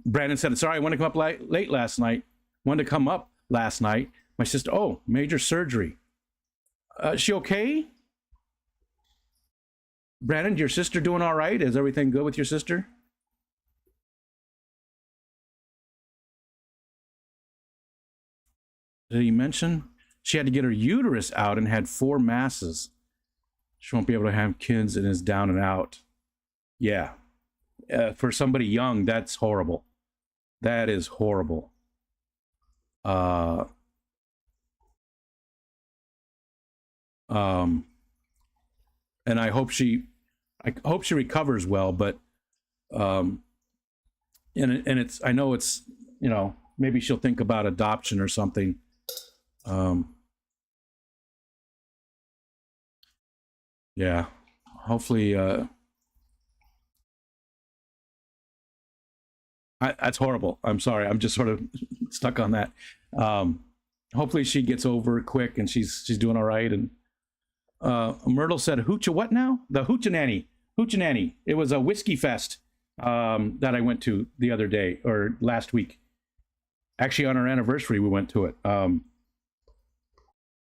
Brandon said, "Sorry, I wanted to come up late last night. Wanted to come up last night. My sister. Oh, major surgery. Is she okay? Brandon, your sister doing all right? Is everything good with your sister? Did he mention she had to get her uterus out and had 4 masses? She won't be able to have kids and is down and out. Yeah, for somebody young, that's horrible. That is horrible. Uh, um, and I hope she recovers well. But um, and it's, I know it's, you know, maybe she'll think about adoption or something. Um, yeah, hopefully. That's horrible. I'm sorry. I'm just sort of stuck on that. Um, Hopefully she gets over it quick and she's doing all right. And Myrtle said, "Hoocha what now?" The Hoochie Hoochie. It was a whiskey fest that I went to the other day or last week. Actually, on our anniversary, we went to it.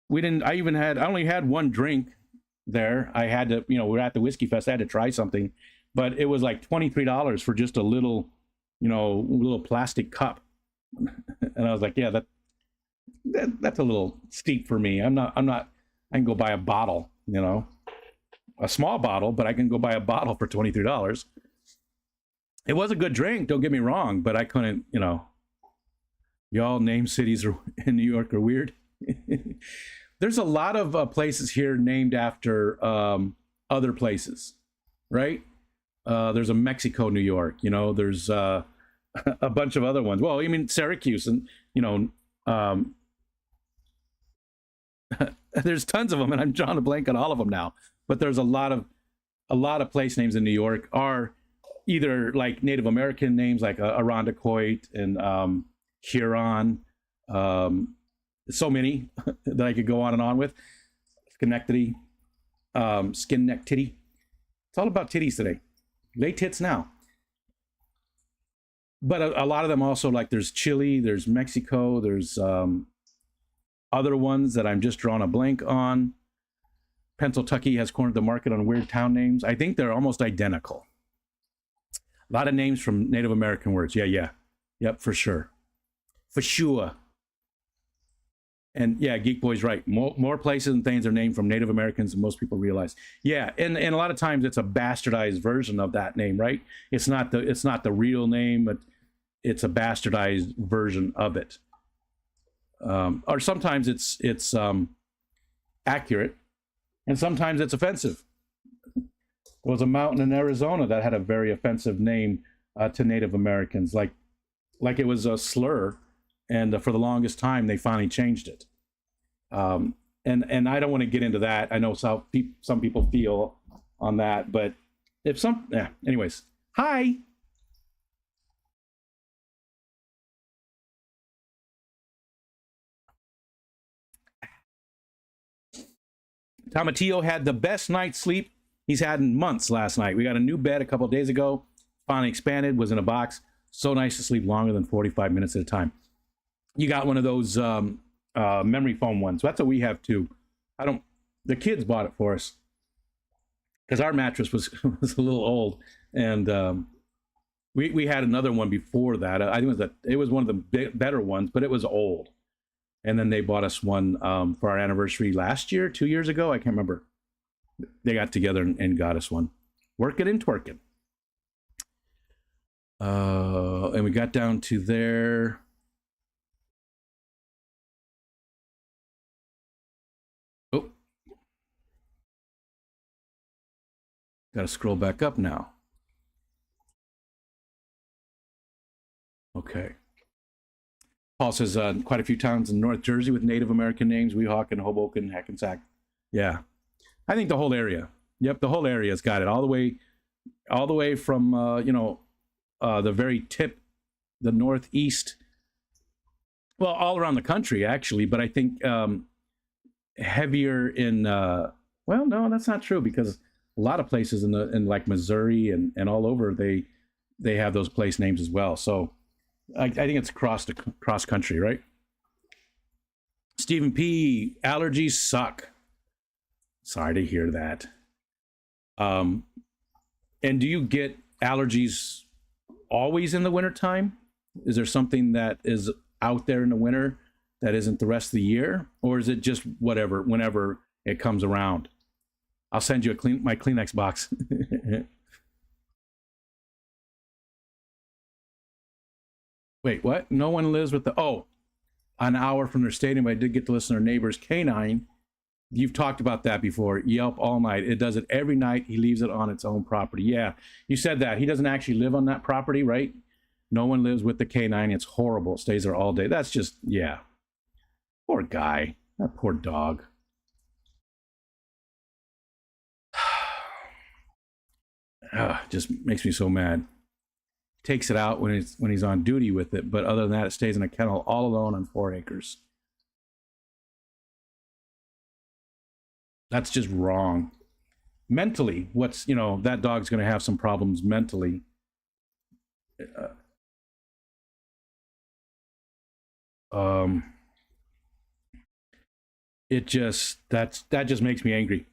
We didn't. I only had one drink there. I had to, you know, we're at the whiskey fest. I had to try something, but it was like $23 for just a little, you know, little plastic cup. And I was like, yeah, that's a little steep for me. I'm not. I can go buy a bottle, you know, a small bottle, but I can go buy a bottle for $23. It was a good drink, don't get me wrong, but I couldn't, you know. Y'all name cities in New York are weird. There's a lot of places here named after other places, right? There's a Mexico, New York. You know, there's a bunch of other ones. Well, I mean Syracuse, and you know, there's tons of them, and I'm drawing a blank on all of them now. But there's a lot of place names in New York are either like Native American names, like Irondequoit and Huron. So many that I could go on and on with. Schenectady, skin neck titty. It's all about titties today. Lay tits now. But a lot of them also, like there's Chile, there's Mexico, there's other ones that I'm just drawing a blank on. Pennsylvania has cornered the market on weird town names. I think they're almost identical. A lot of names from Native American words. Yeah. Yep, for sure. For sure. And yeah, Geek Boy's right. More places and things are named from Native Americans than most people realize. Yeah, and a lot of times it's a bastardized version of that name, right? It's not the real name, but it's a bastardized version of it. Or sometimes it's accurate, and sometimes it's offensive. There was a mountain in Arizona that had a very offensive name to Native Americans, like it was a slur, and for the longest time they finally changed it. And I don't want to get into that. I know some people feel on that, but if some, yeah. Anyways, hi. Tomatillo had the best night's sleep he's had in months last night. We got a new bed a couple of days ago, finally expanded, was in a box. So nice to sleep longer than 45 minutes at a time. You got one of those memory foam ones. That's what we have too. The kids bought it for us because our mattress was was a little old, and we had another one before that. I think it was one of the better ones, but it was old. And then they bought us one for our anniversary last year, 2 years ago. I can't remember. They got together and got us one. Working and twerking. And we got down to there. Oh, got to scroll back up now. Okay. Paul says quite a few towns in North Jersey with Native American names: Weehawken, Hoboken, Hackensack. Yeah, I think the whole area. Yep, the whole area's got it all the way from the very tip, the northeast. Well, all around the country actually, but I think heavier in. Well, no, that's not true because a lot of places in like Missouri and all over they have those place names as well. So I think it's cross country, right? Stephen P. Allergies suck. Sorry to hear that. And do you get allergies always in the wintertime? Is there something that is out there in the winter that isn't the rest of the year? Or is it just whatever, whenever it comes around? I'll send you my Kleenex box. Wait, what? No one lives with an hour from their stadium. I did get to listen to their neighbor's canine. You've talked about that before. Yelp all night. It does it every night. He leaves it on its own property. Yeah, you said that. He doesn't actually live on that property, right? No one lives with the canine. It's horrible. It stays there all day. That's just, yeah. Poor guy. That poor dog. Just makes me so mad. Takes it out when he's on duty with it, but other than that, it stays in a kennel all alone on 4 acres. That's just wrong. Mentally, that dog's going to have some problems mentally. It just that just makes me angry.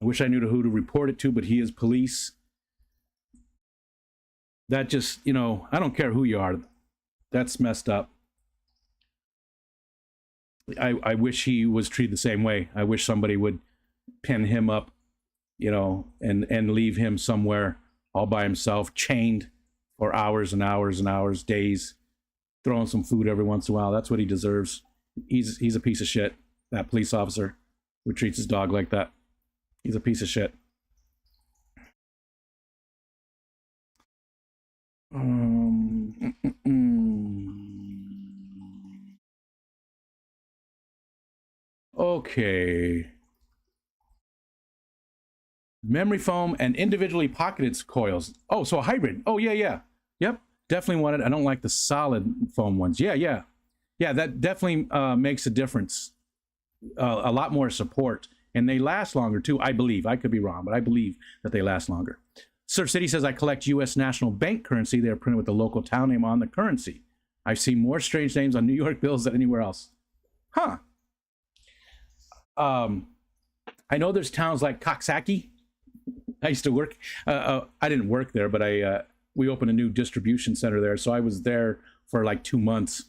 I wish I knew who to report it to, but he is police. That just, I don't care who you are. That's messed up. I wish he was treated the same way. I wish somebody would pin him up, and leave him somewhere all by himself, chained for hours and hours and hours, days, throwing some food every once in a while. That's what he deserves. He's a piece of shit, that police officer who treats his dog like that. He's a piece of shit. Okay. Memory foam and individually pocketed coils. Oh, so a hybrid. Oh, yeah. Yep. Definitely want it. I don't like the solid foam ones. Yeah. That definitely makes a difference. A lot more support. And they last longer, too, I believe. I could be wrong, but I believe that they last longer. Surf City says, I collect U.S. National Bank currency. They are printed with the local town name on the currency. I've seen more strange names on New York bills than anywhere else. Huh. I know there's towns like Coxsackie. I used to work. I didn't work there, but we opened a new distribution center there. So I was there for like 2 months.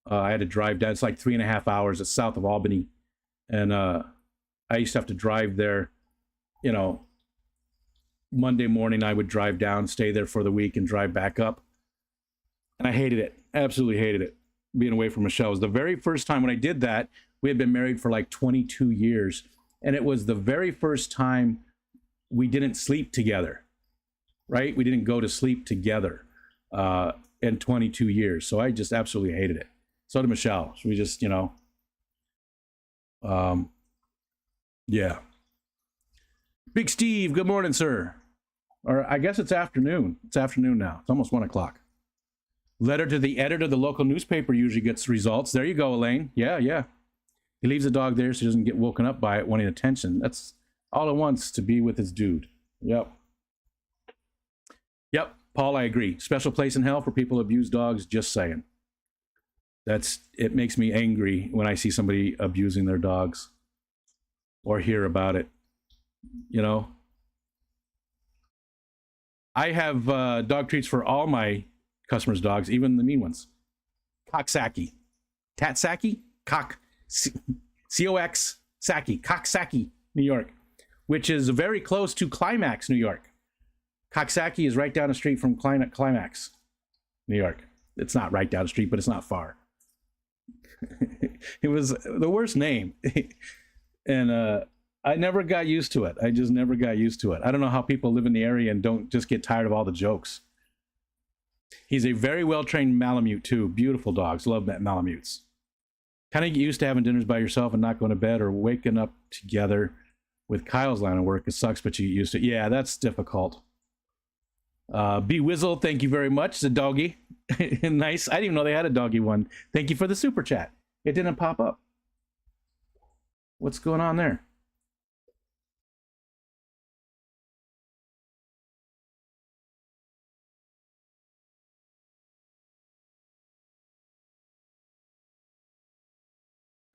I had to drive down. It's like 3.5 hours. It's south of Albany. And I used to have to drive there, Monday morning I would drive down, stay there for the week, and drive back up. And I hated it. Absolutely hated it. Being away from Michelle. It was the very first time when I did that. We had been married for like 22 years. And it was the very first time we didn't sleep together, right? We didn't go to sleep together in 22 years. So I just absolutely hated it. So did Michelle. So we just, yeah. Big Steve, good morning, sir. Or I guess it's afternoon. It's afternoon now. It's almost 1 o'clock. Letter to the editor of the local newspaper usually gets results. There you go, Elaine. Yeah. He leaves the dog there so he doesn't get woken up by it wanting attention. That's all it wants, to be with his dude. Yep, Paul, I agree. Special place in hell for people who abuse dogs, just saying. It makes me angry when I see somebody abusing their dogs or hear about it. I have dog treats for all my customers' dogs, even the mean ones. Coxsackie. Tatsackie? C-O-X, Saki, Coxsackie, New York, which is very close to Climax, New York. Coxsackie is right down the street from Climax, New York. It's not right down the street, but it's not far. It was the worst name. And I never got used to it. I just never got used to it. I don't know how people live in the area and don't just get tired of all the jokes. He's a very well-trained Malamute too. Beautiful dogs. Love Malamutes. Kind of get used to having dinners by yourself and not going to bed, or waking up together with Kyle's line of work. It sucks, but you get used to it. Yeah, that's difficult. B Wizzle, thank you very much. The doggy. Nice. I didn't even know they had a doggy one. Thank you for the super chat. It didn't pop up. What's going on there?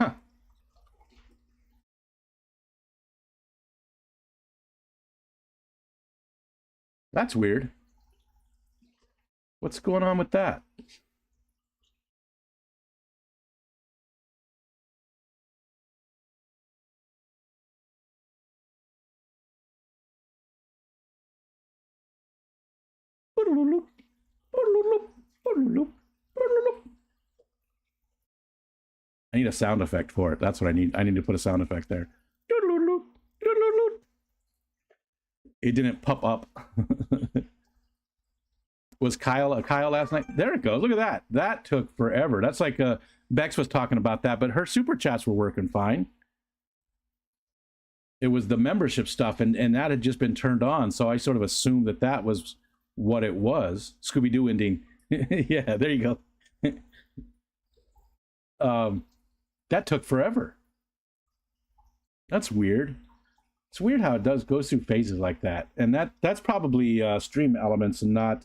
Huh. That's weird. What's going on with that? I need a sound effect for it. That's what I need. I need to put a sound effect there. It didn't pop up. Was Kyle last night? There it goes. Look at that. That took forever. That's like Bex was talking about that, but her super chats were working fine. It was the membership stuff, and that had just been turned on, so I sort of assumed that that was what it was. Scooby-Doo ending. Yeah, there you go. That took forever. That's weird. It's weird how it goes through phases like that, and that's probably stream elements and not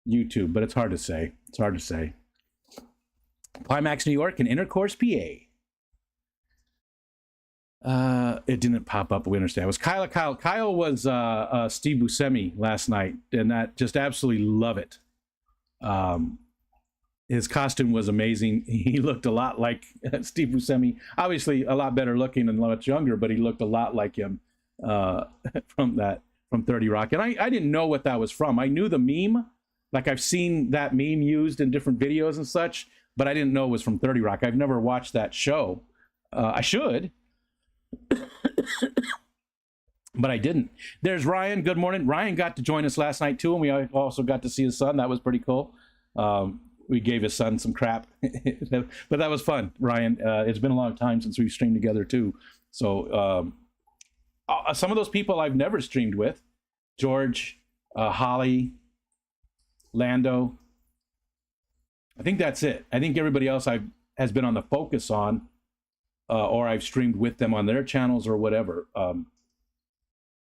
YouTube, but it's hard to say. It's hard to say. Climax New York and Intercourse PA. It didn't pop up, but we understand. It was Kyle. Kyle was Steve Buscemi last night, and that just absolutely love it. His costume was amazing. He looked a lot like Steve Buscemi. Obviously, a lot better looking and much younger, but he looked a lot like him from 30 Rock. And I didn't know what that was from. I knew the meme. Like, I've seen that meme used in different videos and such, but I didn't know it was from 30 Rock. I've never watched that show. I should. But I didn't. There's Ryan. Good morning. Ryan got to join us last night too, and we also got to see his son. That was pretty cool. We gave his son some crap, but that was fun. Ryan, it's been a long time since we've streamed together too. So some of those people I've never streamed with: George, Holly, Lando. I think that's it. I think everybody else has been on the focus on, or I've streamed with them on their channels or whatever.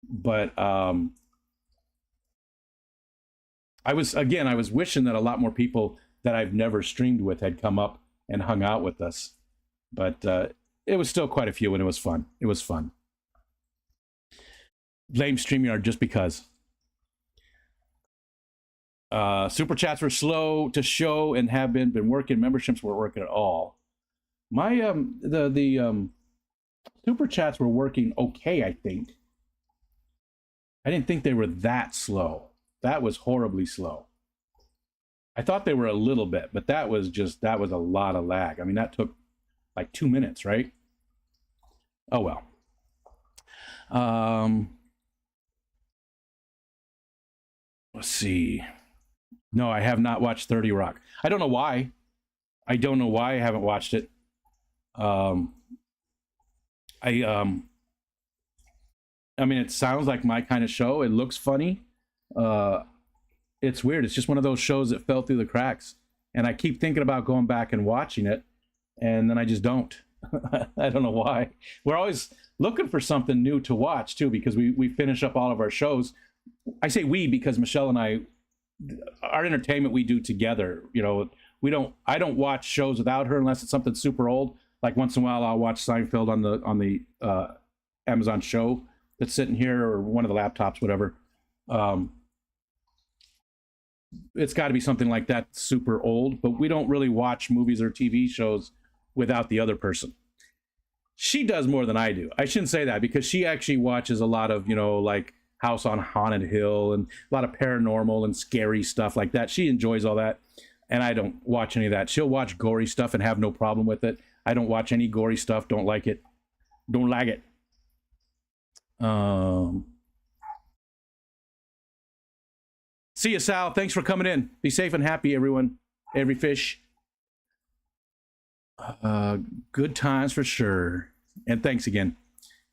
But I was wishing that a lot more people that I've never streamed with had come up and hung out with us. But it was still quite a few, and it was fun. It was fun. Blame StreamYard just because. Super chats were slow to show and have been working. Memberships weren't working at all. My the super chats were working okay, I think. I didn't think they were that slow. That was horribly slow. I thought they were a little bit, but that was a lot of lag. I mean, that took like 2 minutes, right? Oh well. Let's see. No, I have not watched 30 Rock. I don't know why. I don't know why I haven't watched it. I mean, it sounds like my kind of show. It looks funny. It's weird. It's just one of those shows that fell through the cracks. And I keep thinking about going back and watching it, and then I just don't. I don't know why. We're always looking for something new to watch, too, because we finish up all of our shows. I say we because Michelle and I, our entertainment we do together. You know, I don't watch shows without her unless it's something super old. Like once in a while, I'll watch Seinfeld on the Amazon show that's sitting here, or one of the laptops, whatever. It's got to be something like that, super old. But we don't really watch movies or TV shows without the other person. She does more than I do. I shouldn't say that, because she actually watches a lot of, like House on Haunted Hill and a lot of paranormal and scary stuff like that. She enjoys all that, and I don't watch any of that. She'll watch gory stuff and have no problem with it. I don't watch any gory stuff. Don't like it. Don't like it. See you, Sal. Thanks for coming in. Be safe and happy, everyone. Every fish. Good times for sure. And thanks again.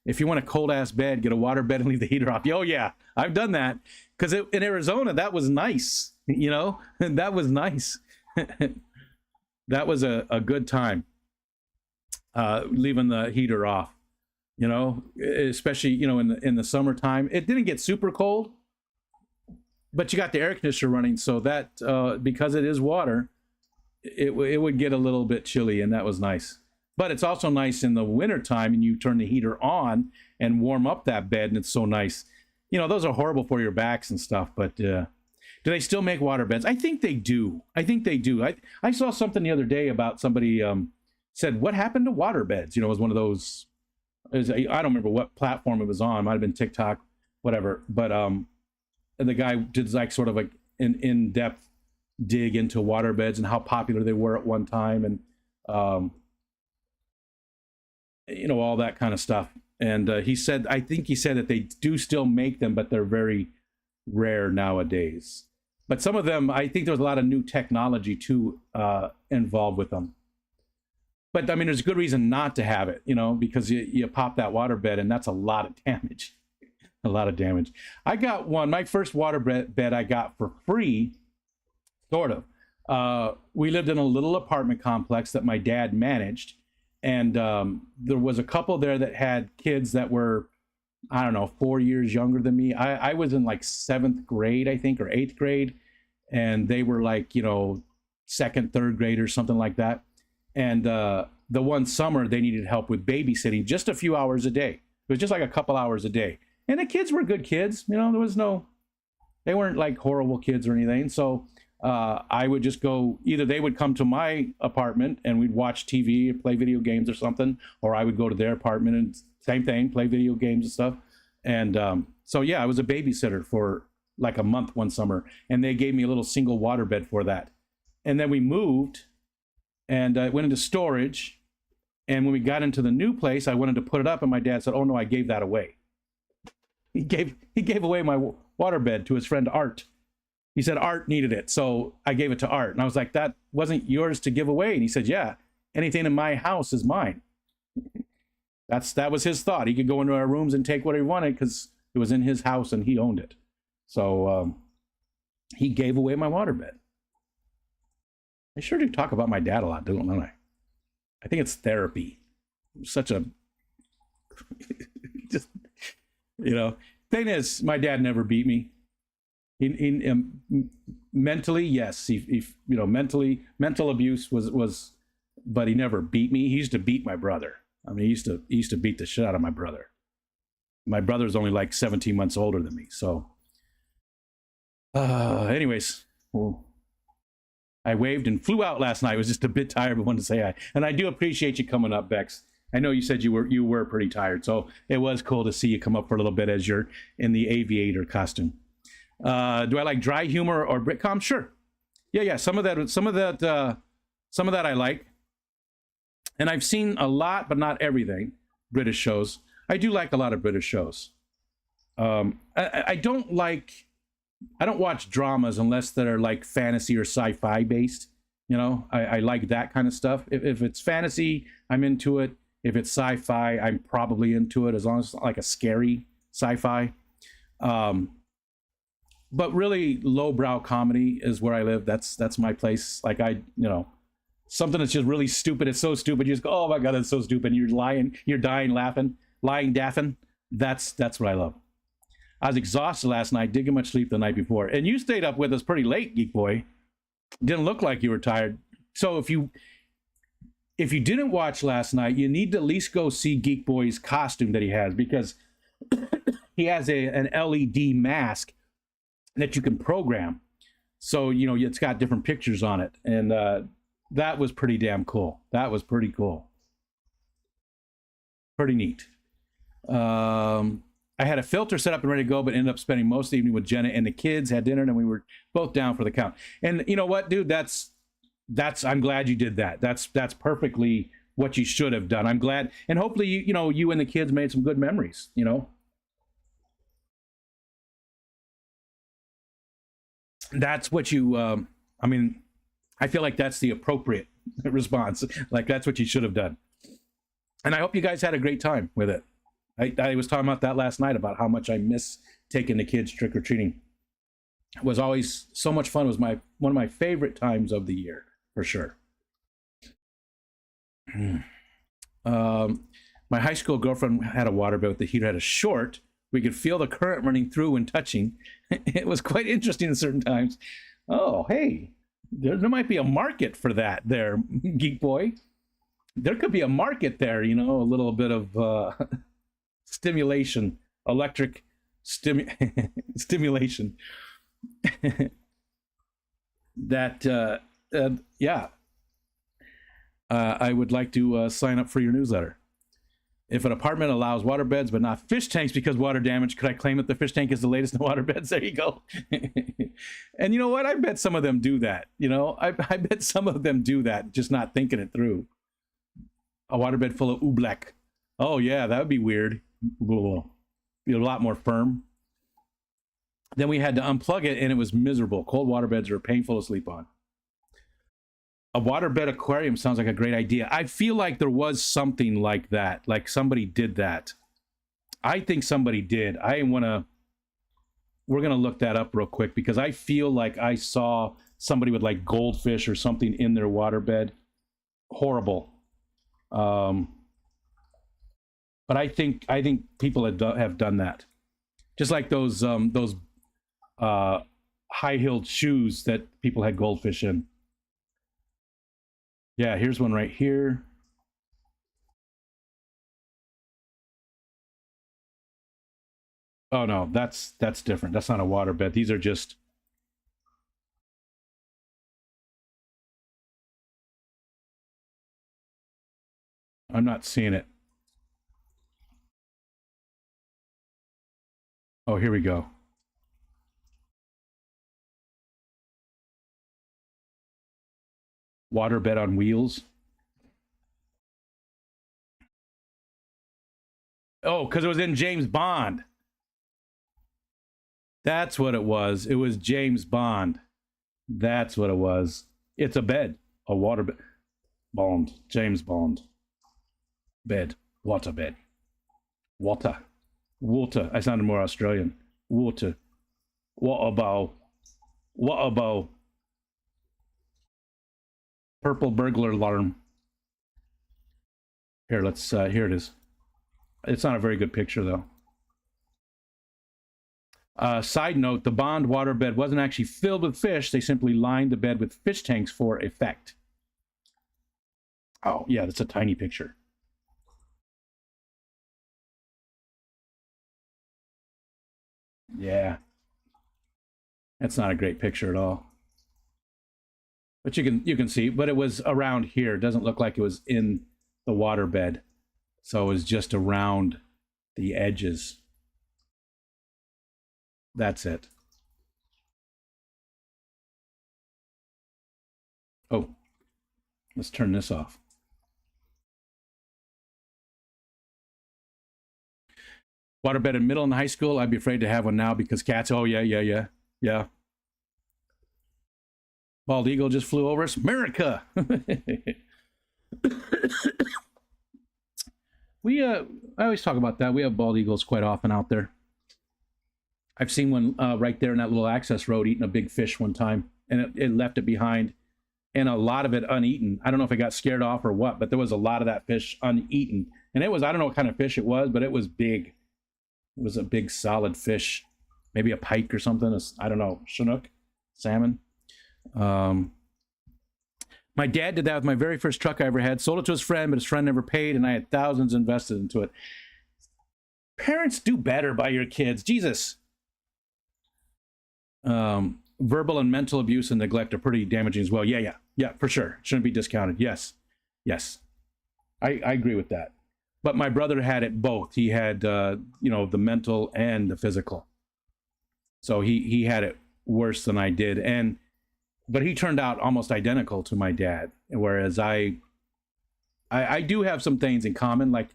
If you want a cold ass bed, get a water bed and leave the heater off. Oh yeah, I've done that because in Arizona that was nice. You know, that was nice. That was a good time. Leaving the heater off. You know, especially in the summertime. It didn't get super cold, but you got the air conditioner running, so that because it is water, it would get a little bit chilly, and that was nice. But it's also nice in the wintertime, and you turn the heater on and warm up that bed, and it's so nice. You know, those are horrible for your backs and stuff, but do they still make water beds? I think they do. I saw something the other day about somebody said, what happened to water beds? You know, it was one of those, I don't remember what platform it was on. It might have been TikTok, whatever. But the guy did like sort of like an in-depth dig into water beds and how popular they were at one time, and all that kind of stuff. And he said that they do still make them, but they're very rare nowadays. But some of them, I think there's a lot of new technology too involved with them. But I mean, there's a good reason not to have it, because you pop that water bed and that's a lot of damage. A lot of damage. I got my first water bed I got for free, sort of. We lived in a little apartment complex that my dad managed. And there was a couple there that had kids that were, I don't know, 4 years younger than me. I was in like 7th grade, I think, or 8th grade. And they were like, 2nd, 3rd grade or something like that. And the one summer they needed help with babysitting just a few hours a day. It was just like a couple hours a day. And the kids were good kids. They weren't like horrible kids or anything. So I would just go, either they would come to my apartment and we'd watch TV or play video games or something, or I would go to their apartment and same thing, play video games and stuff. And so, yeah, I was a babysitter for like a month one summer, and they gave me a little single water bed for that. And then we moved and went into storage. And when we got into the new place, I wanted to put it up, and my dad said, oh no, I gave that away. He gave away my water bed to his friend Art. He said Art needed it, so I gave it to Art. And I was like, that wasn't yours to give away. And he said, yeah, anything in my house is mine. That was his thought. He could go into our rooms and take what he wanted because it was in his house and he owned it. So he gave away my water bed. I sure do talk about my dad a lot, don't I? I think it's therapy. Such a just, thing is, my dad never beat me. Mentally, yes, mental abuse was, but he never beat me. He used to beat my brother. I mean, he used to beat the shit out of my brother. My brother's only like 17 months older than me. So, anyways, well, I waved and flew out last night. I was just a bit tired, but wanted to say hi. And I do appreciate you coming up, Bex. I know you said you were pretty tired, so it was cool to see you come up for a little bit as you're in the aviator costume. Do I like dry humor or Britcom? Sure. Yeah. Some of that I like. And I've seen a lot, but not everything, British shows. I do like a lot of British shows. I don't watch dramas unless that are like fantasy or sci-fi based. I like that kind of stuff. If it's fantasy, I'm into it. If it's sci-fi, I'm probably into it, as long as it's not like a scary sci-fi. But really, lowbrow comedy is where I live. That's my place. Like something that's just really stupid. It's so stupid. You just go, oh my God, that's so stupid. And you're dying laughing, lying daffing. That's what I love. I was exhausted last night, didn't get much sleep the night before. And you stayed up with us pretty late, Geek Boy. Didn't look like you were tired. So if you didn't watch last night, you need to at least go see Geek Boy's costume that he has, because he has an LED mask that you can program. So, it's got different pictures on it. And that was pretty damn cool. That was pretty cool. Pretty neat. I had a filter set up and ready to go, but ended up spending most of the evening with Jenna and the kids, had dinner, and we were both down for the count. And you know what, dude? I'm glad you did that. That's perfectly what you should have done. I'm glad. And hopefully, you and the kids made some good memories, That's what you. I mean, I feel like that's the appropriate response. Like that's what you should have done. And I hope you guys had a great time with it. I was talking about that last night about how much I miss taking the kids trick or treating. It was always so much fun. It was one of my favorite times of the year for sure. My high school girlfriend had a waterbed with the heater had a short. We could feel the current running through when touching. It was quite interesting at certain times. Oh, hey, there might be a market for that there, Geek Boy. There could be a market there, a little bit of stimulation, electric stimulation. That, yeah. I would like to sign up for your newsletter. If an apartment allows water beds but not fish tanks because water damage, could I claim that the fish tank is the latest in water beds? There you go. And you know what? I bet some of them do that. I bet some of them do that, just not thinking it through. A waterbed full of oobleck. Oh, yeah, that would be weird. Be a lot more firm. Then we had to unplug it, and it was miserable. Cold waterbeds are painful to sleep on. A waterbed aquarium sounds like a great idea. I feel like there was something like that, like somebody did that. I think somebody did. We're going to look that up real quick because I feel like I saw somebody with like goldfish or something in their waterbed. Horrible. But I think people have done that. Just like those high-heeled shoes that people had goldfish in. Yeah, here's one right here. Oh no, that's different. That's not a waterbed. These are just. I'm not seeing it. Oh, here we go. Waterbed on wheels. Oh, because it was in James Bond. That's what it was. It was James Bond. That's what it was. It's a bed. A waterbed. Bond. James Bond. Bed. Water bed. Water. Water. I sounded more Australian. Water. What about? What about? Purple burglar alarm. Here, here it is. It's not a very good picture, though. Side note, the Bond waterbed wasn't actually filled with fish. They simply lined the bed with fish tanks for effect. Oh, yeah, that's a tiny picture. Yeah. That's not a great picture at all. But you can see, but it was around here. It doesn't look like it was in the waterbed. So it was just around the edges. That's it. Oh, let's turn this off. Waterbed in middle and high school. I'd be afraid to have one now because cats. Oh, yeah. Bald eagle just flew over us. America. I always talk about that. We have bald eagles quite often out there. I've seen one right there in that little access road eating a big fish one time, and it left it behind, and a lot of it uneaten. I don't know if it got scared off or what, but there was a lot of that fish uneaten. And it was, I don't know what kind of fish it was, but it was big. It was a big solid fish, maybe a pike or something. I don't know, Chinook, salmon. My dad did that with my very first truck I ever had. Sold it to his friend, but his friend never paid, and I had thousands invested into it. Parents, do better by your kids. Jesus. Verbal and mental abuse and neglect are pretty damaging as well. Yeah, for sure. Shouldn't be discounted. Yes. I agree with that. But my brother had it both. He had, the mental and the physical. So he had it worse than I did. But he turned out almost identical to my dad. Whereas I do have some things in common, like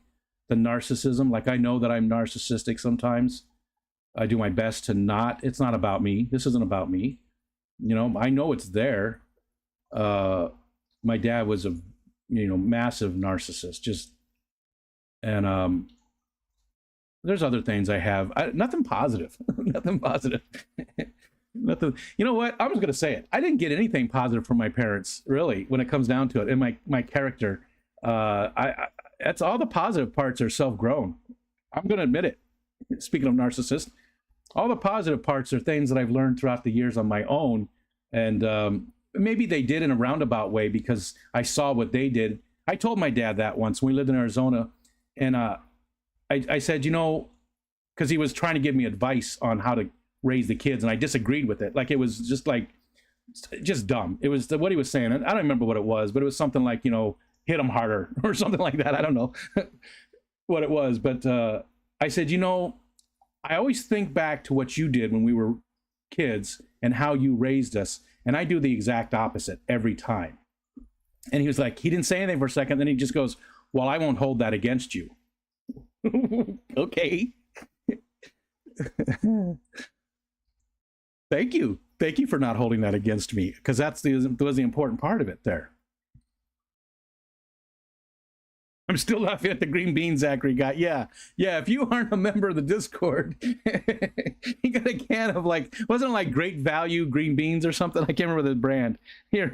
the narcissism. Like I know that I'm narcissistic sometimes. I do my best to not. It's not about me. This isn't about me. I know it's there. uh my dad was a massive narcissist, just, and there's other things I have. Nothing positive. Nothing positive. Nothing. You know what? I'm just gonna say it. I didn't get anything positive from my parents, really, when it comes down to it. And my character, I that's all the positive parts are self-grown. I'm gonna admit it. Speaking of narcissists, all the positive parts are things that I've learned throughout the years on my own, and maybe they did in a roundabout way because I saw what they did. I told my dad that once when we lived in Arizona, and I said, because he was trying to give me advice on how to raise the kids, and I disagreed with it. Like, it was just dumb. It was what he was saying, and I don't remember what it was, but it was something like, hit them harder or something like that. I don't know what it was, but I said, I always think back to what you did when we were kids and how you raised us, and I do the exact opposite every time. And he was like, he didn't say anything for a second, then he just goes, well, I won't hold that against you. Okay. Thank you for not holding that against me, because was the important part of it there. I'm still laughing at the green bean Zachary got. Yeah, if you aren't a member of the Discord, you got a can of, like, wasn't it like Great Value green beans or something? I can't remember the brand. Here,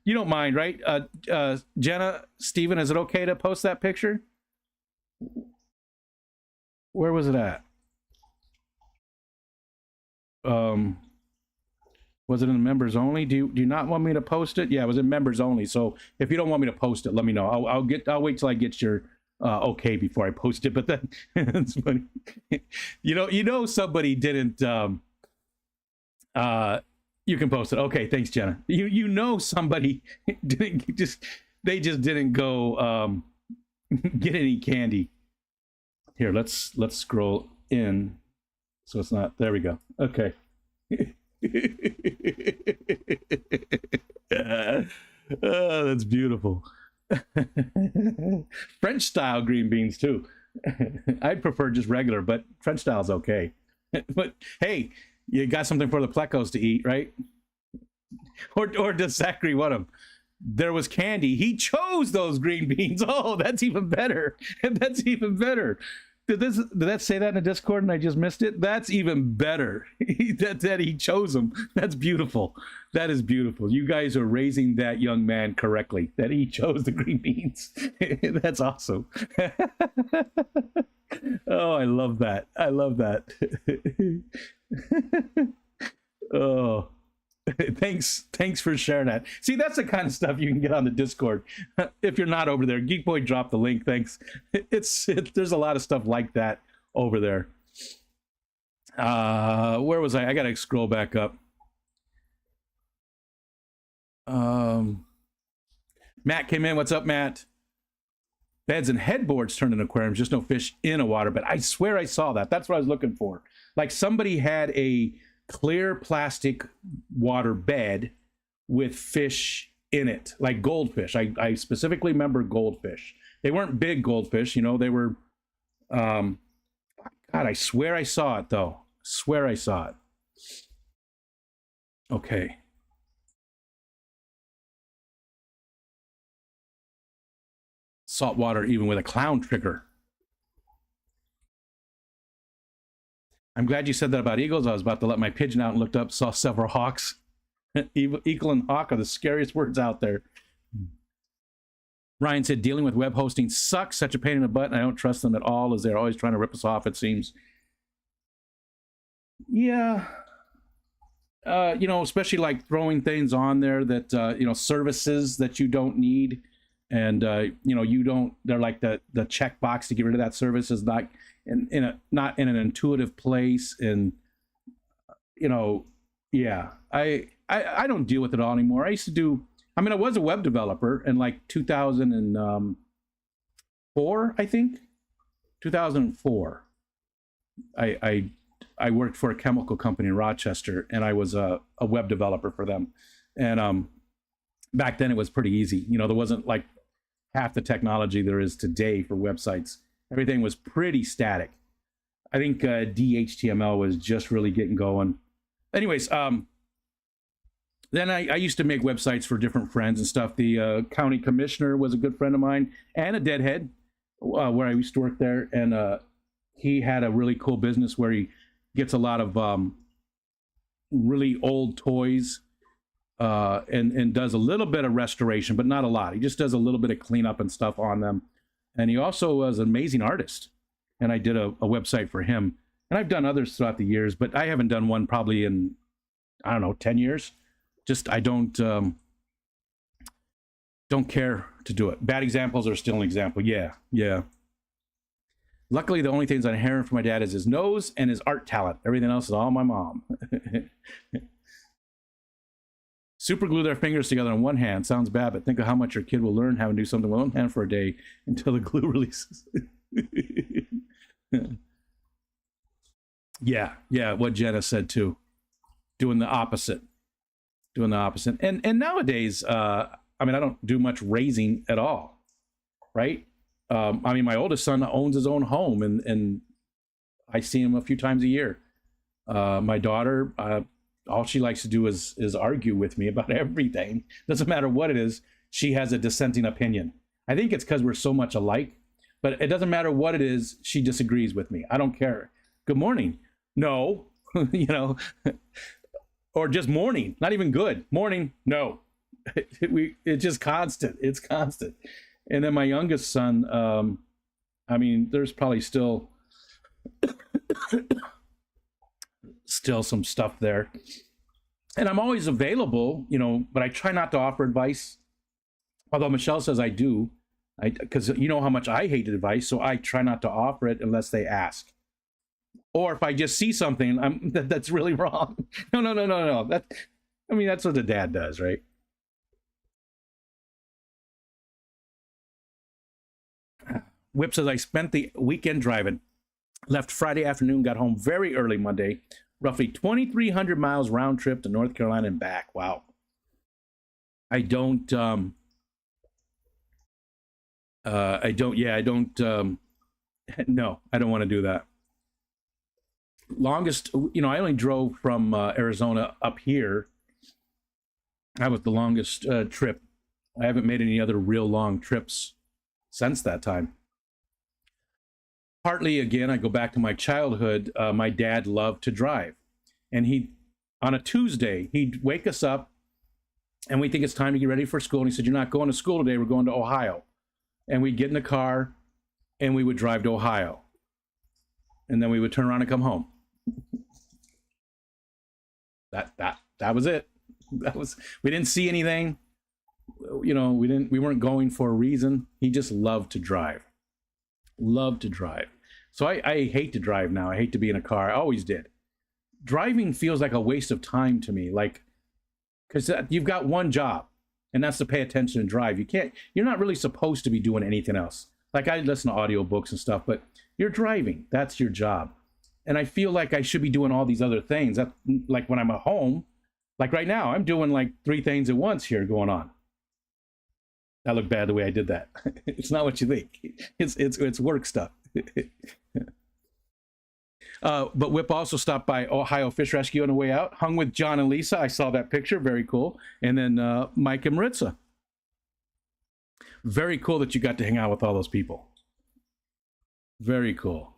you don't mind, right? Jenna, Steven, is it okay to post that picture? Where was it at? Was it in the members only? Do you not want me to post it? Yeah, it was in members only. So if you don't want me to post it, let me know. I'll wait till I get your okay before I post it. But then it's funny. Somebody didn't. You can post it. Okay, thanks, Jenna. Somebody didn't they just didn't go get any candy. Here, let's scroll in so it's not. There we go. Okay. Oh, that's beautiful. French style green beans too. I'd prefer just regular, but French style's okay. But hey, you got something for the plecos to eat, right? Or does Zachary want them? There was candy. He chose those green beans. Oh, that's even better. That's even better. Did that say that in the Discord and I just missed it? That's even better. that he chose them. That's beautiful. That is beautiful. You guys are raising that young man correctly. That he chose the green beans. That's awesome. Oh, I love that. I love that. Oh. Thanks for sharing that. See, that's the kind of stuff you can get on the Discord. If you're not over there, Geek Boy dropped the link. Thanks. There's a lot of stuff like that over there. Where was I? I gotta scroll back up. Matt came in. What's up, Matt? Beds and headboards turned into aquariums, just no fish in a water bed. I swear I saw that. That's what I was looking for. Like, somebody had a clear plastic water bed with fish in it, like goldfish. I specifically remember goldfish. They weren't big goldfish, they were God, I swear I saw it though. Swear I saw it. Okay. Salt water even with a clown trigger. I'm glad you said that about eagles. I was about to let my pigeon out and looked up, saw several hawks. Eagle and hawk are the scariest words out there. Ryan said, dealing with web hosting sucks. Such a pain in the butt, and I don't trust them at all, as they're always trying to rip us off, it seems. Yeah. Especially like throwing things on there that, services that you don't need. And, you don't, they're like the checkbox to get rid of that service is not not in an intuitive place. And, yeah, I don't deal with it all anymore. I was a web developer in like 2004, I think. 2004. I worked for a chemical company in Rochester, and I was a web developer for them. And back then it was pretty easy. There wasn't like half the technology there is today for websites. Everything was pretty static. I think DHTML was just really getting going. Anyways, Then I used to make websites for different friends and stuff. The county commissioner was a good friend of mine and a deadhead where I used to work there. And he had a really cool business where he gets a lot of really old toys and does a little bit of restoration, but not a lot. He just does a little bit of cleanup and stuff on them. And he also was an amazing artist. And I did a website for him. And I've done others throughout the years, but I haven't done one probably in, I don't know, 10 years. Just, I don't care to do it. Bad examples are still an example. Yeah, yeah. Luckily, the only things I inherit from my dad is his nose and his art talent. Everything else is all my mom. Super glue their fingers together on one hand. Sounds bad, but think of how much your kid will learn how to do something with one hand for a day until the glue releases. Yeah, what Jenna said too. Doing the opposite. And nowadays, I mean, I don't do much raising at all, right? I mean, my oldest son owns his own home, and I see him a few times a year. My daughter, all she likes to do is argue with me about everything. Doesn't matter what it is, she has a dissenting opinion. I think it's because we're so much alike, but it doesn't matter what it is, she disagrees with me. I don't care. Good morning. No, you know, or just morning, not even good. Morning, no. It's just constant. It's constant. And then my youngest son, I mean, there's probably still some stuff there. And I'm always available, you know, but I try not to offer advice. Although Michelle says I do, because you know how much I hate advice, so I try not to offer it unless they ask. Or if I just see something that's really wrong. No. That's what a dad does, right? Whip says, I spent the weekend driving. Left Friday afternoon, got home very early Monday. Roughly 2,300 miles round trip to North Carolina and back. Wow. I don't want to do that. Longest, you know, I only drove from Arizona up here. That was the longest trip. I haven't made any other real long trips since that time. Partly, again, I go back to my childhood. My dad loved to drive. And on a Tuesday, he'd wake us up and we think it's time to get ready for school. And he said, you're not going to school today, we're going to Ohio. And we'd get in the car and we would drive to Ohio. And then we would turn around and come home. That was it. We didn't see anything. You know, we weren't going for a reason. He just loved to drive. So I hate to drive now. I hate to be in a car. I always did. Driving feels like a waste of time to me, like, because you've got one job, and that's to pay attention and drive. You're not really supposed to be doing anything else. Like, I listen to audiobooks and stuff, but you're driving. That's your job. And I feel like I should be doing all these other things. Like when I'm at home, like right now, I'm doing like 3 things at once here going on. That looked bad the way I did that. It's not what you think. It's work stuff. But Whip also stopped by Ohio Fish Rescue on the way out. Hung with John and Lisa. I saw that picture. Very cool. And then Mike and Maritza. Very cool that you got to hang out with all those people. Very cool.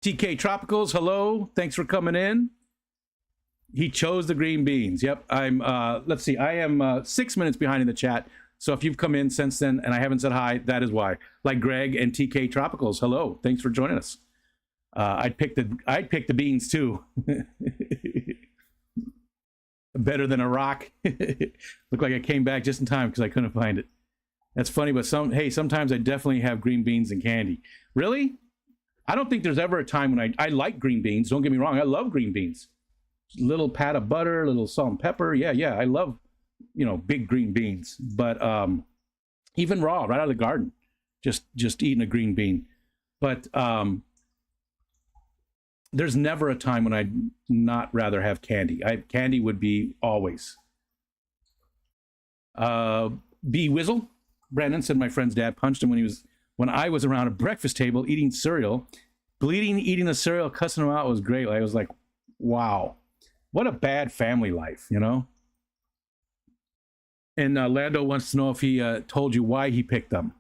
TK Tropicals, hello. Thanks for coming in. He chose the green beans. Yep. I'm, let's see. I am 6 minutes behind in the chat. So if you've come in since then and I haven't said hi, that is why. Like Greg and TK Tropicals, hello. Thanks for joining us. I'd pick the beans too. Better than a rock. Looked like I came back just in time because I couldn't find it. That's funny, but sometimes I definitely have green beans and candy. Really? I don't think there's ever a time when I like green beans. Don't get me wrong. I love green beans. Little pat of butter, little salt and pepper. Yeah. I love, big green beans. But even raw, right out of the garden, just eating a green bean. But there's never a time when I'd not rather have candy. Candy would be always. B Wizzle, Brandon said my friend's dad punched him when I was around a breakfast table eating cereal, bleeding, eating the cereal, cussing him out was great. I was like, wow, what a bad family life, you know? And Lando wants to know if he told you why he picked them.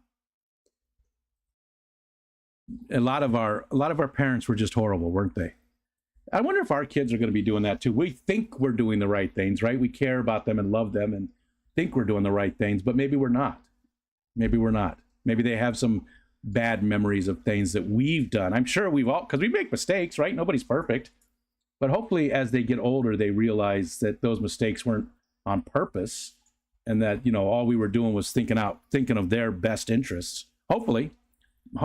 A lot of our parents were just horrible, weren't they? I wonder if our kids are going to be doing that too. We think we're doing the right things, right? We care about them and love them and think we're doing the right things, but maybe we're not. Maybe we're not. Maybe they have some bad memories of things that we've done. I'm sure we've all, because we make mistakes, right? Nobody's perfect. But hopefully as they get older, they realize that those mistakes weren't on purpose and that, you know, all we were doing was thinking of their best interests. Hopefully.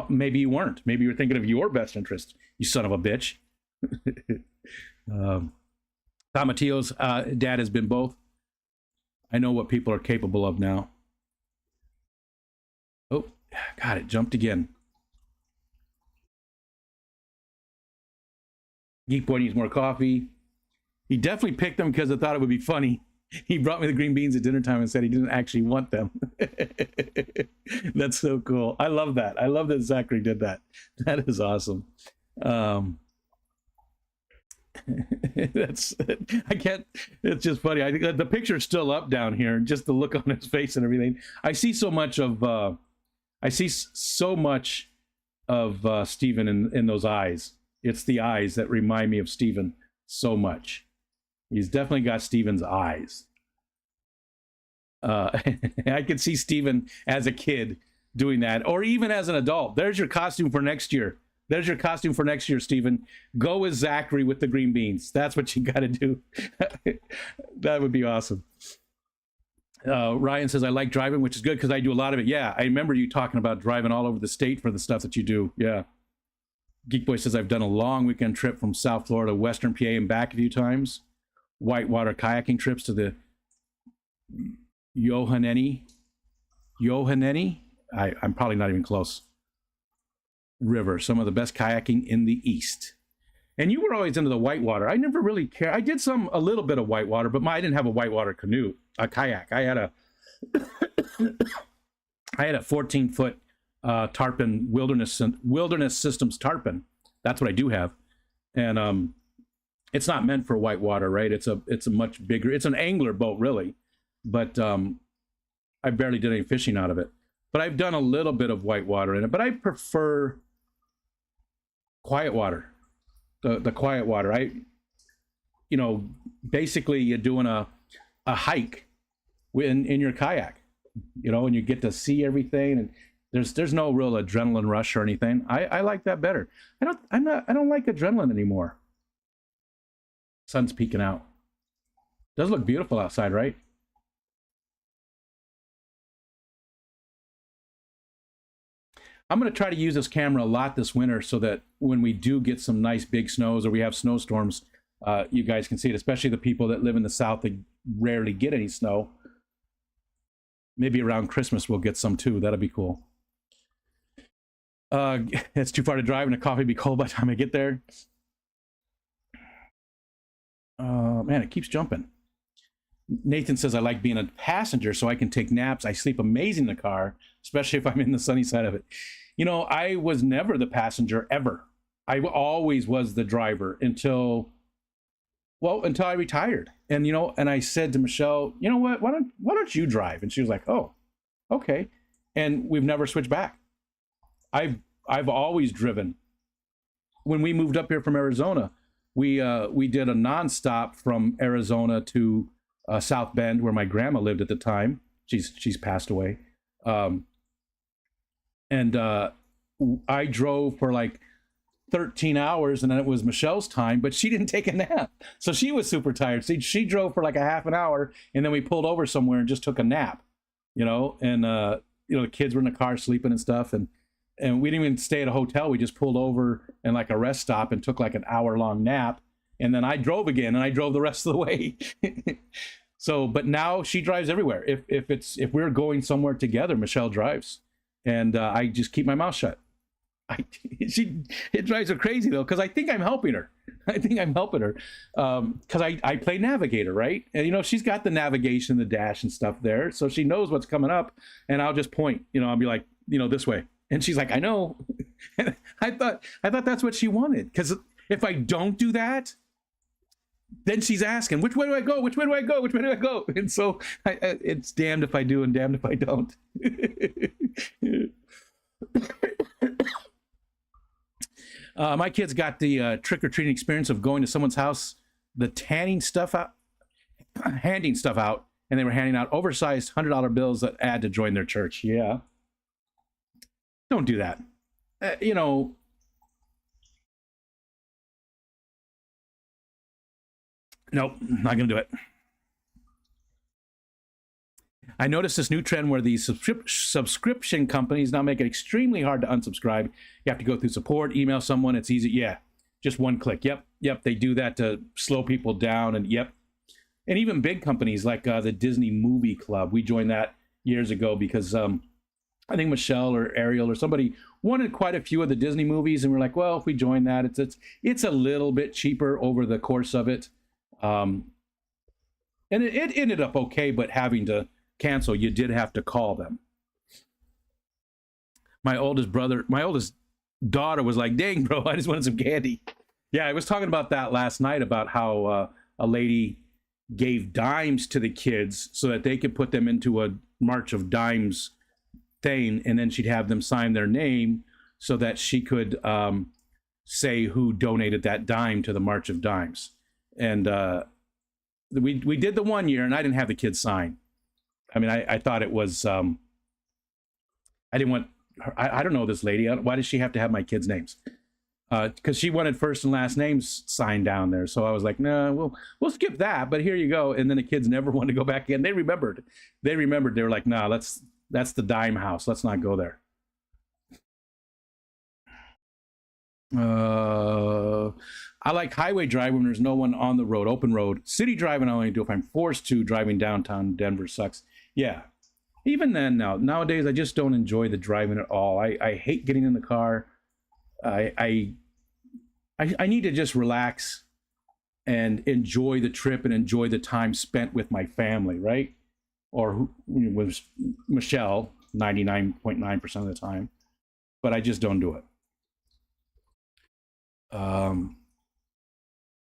Maybe you weren't. Maybe you were thinking of your best interest, you son of a bitch. Tomatillo's dad has been both. I know what people are capable of now. Oh, God, it jumped again. Geek Boy needs more coffee. He definitely picked them because I thought it would be funny. He brought me the green beans at dinner time and said he didn't actually want them. That's so cool. I love that. I love that Zachary did that. That is awesome. It's just funny. I think the picture's still up down here, just the look on his face and everything. I see so much of Stephen in those eyes. It's the eyes that remind me of Stephen so much. He's definitely got Stephen's eyes. I could see Stephen as a kid doing that, or even as an adult. There's your costume for next year. There's your costume for next year, Stephen. Go as Zachary with the green beans. That's what you got to do. That would be awesome. Ryan says, I like driving, which is good because I do a lot of it. Yeah, I remember you talking about driving all over the state for the stuff that you do. Yeah. Geek Boy says, I've done a long weekend trip from South Florida, Western PA, and back a few times. Whitewater kayaking trips to the Yohaneni. I'm probably not even close. River, some of the best kayaking in the East. And you were always into the whitewater. I never really cared. I did a little bit of whitewater, but I didn't have a whitewater canoe, a kayak. I had a 14-foot tarpon wilderness systems tarpon. That's what I do have. And it's not meant for whitewater, right? It's a much bigger, it's an angler boat really, but I barely did any fishing out of it. But I've done a little bit of whitewater in it, but I prefer quiet water, the quiet water. Basically you're doing a hike in your kayak, and you get to see everything, and there's no real adrenaline rush or anything. I like that better. I don't like adrenaline anymore. Sun's peeking out. Does look beautiful outside, right? I'm going to try to use this camera a lot this winter so that when we do get some nice big snows or we have snowstorms, you guys can see it, especially the people that live in the South that rarely get any snow. Maybe around Christmas we'll get some too. That'll be cool. It's too far to drive and the coffee will be cold by the time I get there. Man, it keeps jumping. Nathan says, I like being a passenger so I can take naps. I sleep amazing in the car, especially if I'm in the sunny side of it. I was never the passenger ever. I always was the driver until I retired. And, and I said to Michelle, you know what, why don't you drive? And she was like, oh, okay. And we've never switched back. I've always driven. When we moved up here from Arizona, we did a nonstop from Arizona to South Bend, where my grandma lived at the time. She's passed away. And I drove for like 13 hours, and then it was Michelle's time, but she didn't take a nap. So she was super tired. She drove for like a half an hour, and then we pulled over somewhere and just took a nap, and the kids were in the car sleeping and stuff. And we didn't even stay at a hotel. We just pulled over in like a rest stop and took like an hour-long nap. And then I drove again, and I drove the rest of the way. So, but now she drives everywhere. If we're going somewhere together, Michelle drives, and I just keep my mouth shut. It drives her crazy though, because I think I'm helping her. Because I play navigator, right? And she's got the navigation, the dash and stuff there, so she knows what's coming up, and I'll just point. I'll be like, this way, and she's like, I know. I thought that's what she wanted, because if I don't do that, then she's asking, which way do I go? Which way do I go? Which way do I go? And so it's damned if I do and damned if I don't. My kids got the trick-or-treating experience of going to someone's house, the handing stuff out, and they were handing out oversized $100 bills that add to join their church. Yeah. Don't do that. You know, nope, not going to do it. I noticed this new trend where these subscription companies now make it extremely hard to unsubscribe. You have to go through support, email someone. It's easy. Yeah, just one click. Yep. They do that to slow people down. And yep. And even big companies like the Disney Movie Club. We joined that years ago because I think Michelle or Ariel or somebody wanted quite a few of the Disney movies. And we're like, well, if we join that, it's a little bit cheaper over the course of it. And it ended up okay, but having to cancel, you did have to call them. My oldest daughter was like, dang, bro, I just wanted some candy. Yeah, I was talking about that last night, about how a lady gave dimes to the kids so that they could put them into a March of Dimes thing, and then she'd have them sign their name so that she could say who donated that dime to the March of Dimes. And we did the one year, and I didn't have the kids sign. I mean, I thought it was, I didn't want, I don't know this lady. Why does she have to have my kids' names? Because she wanted first and last names signed down there. So I was like, no, we'll skip that, but here you go. And then the kids never wanted to go back in. They remembered. They were like, no, that's the dime house. Let's not go there. I like highway driving when there's no one on the road, open road. City driving I only do if I'm forced to. Driving downtown Denver sucks. Yeah. Even then, nowadays, I just don't enjoy the driving at all. I hate getting in the car. I need to just relax and enjoy the trip and enjoy the time spent with my family, right? Or with Michelle 99.9% of the time. But I just don't do it.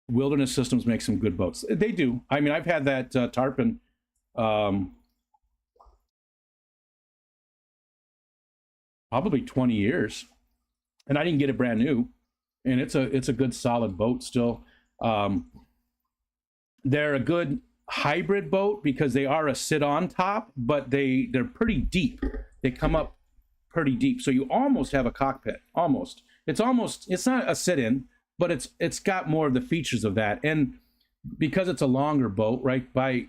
Wilderness Systems make some good boats. They do. I mean, I've had that tarpon. Probably 20 years, and I didn't get it brand new, and it's a good solid boat still. They're a good hybrid boat because they are a sit on top, but they're pretty deep. They come up pretty deep, so you almost have a cockpit. It's not a sit in, but it's got more of the features of that. And because it's a longer boat, right, by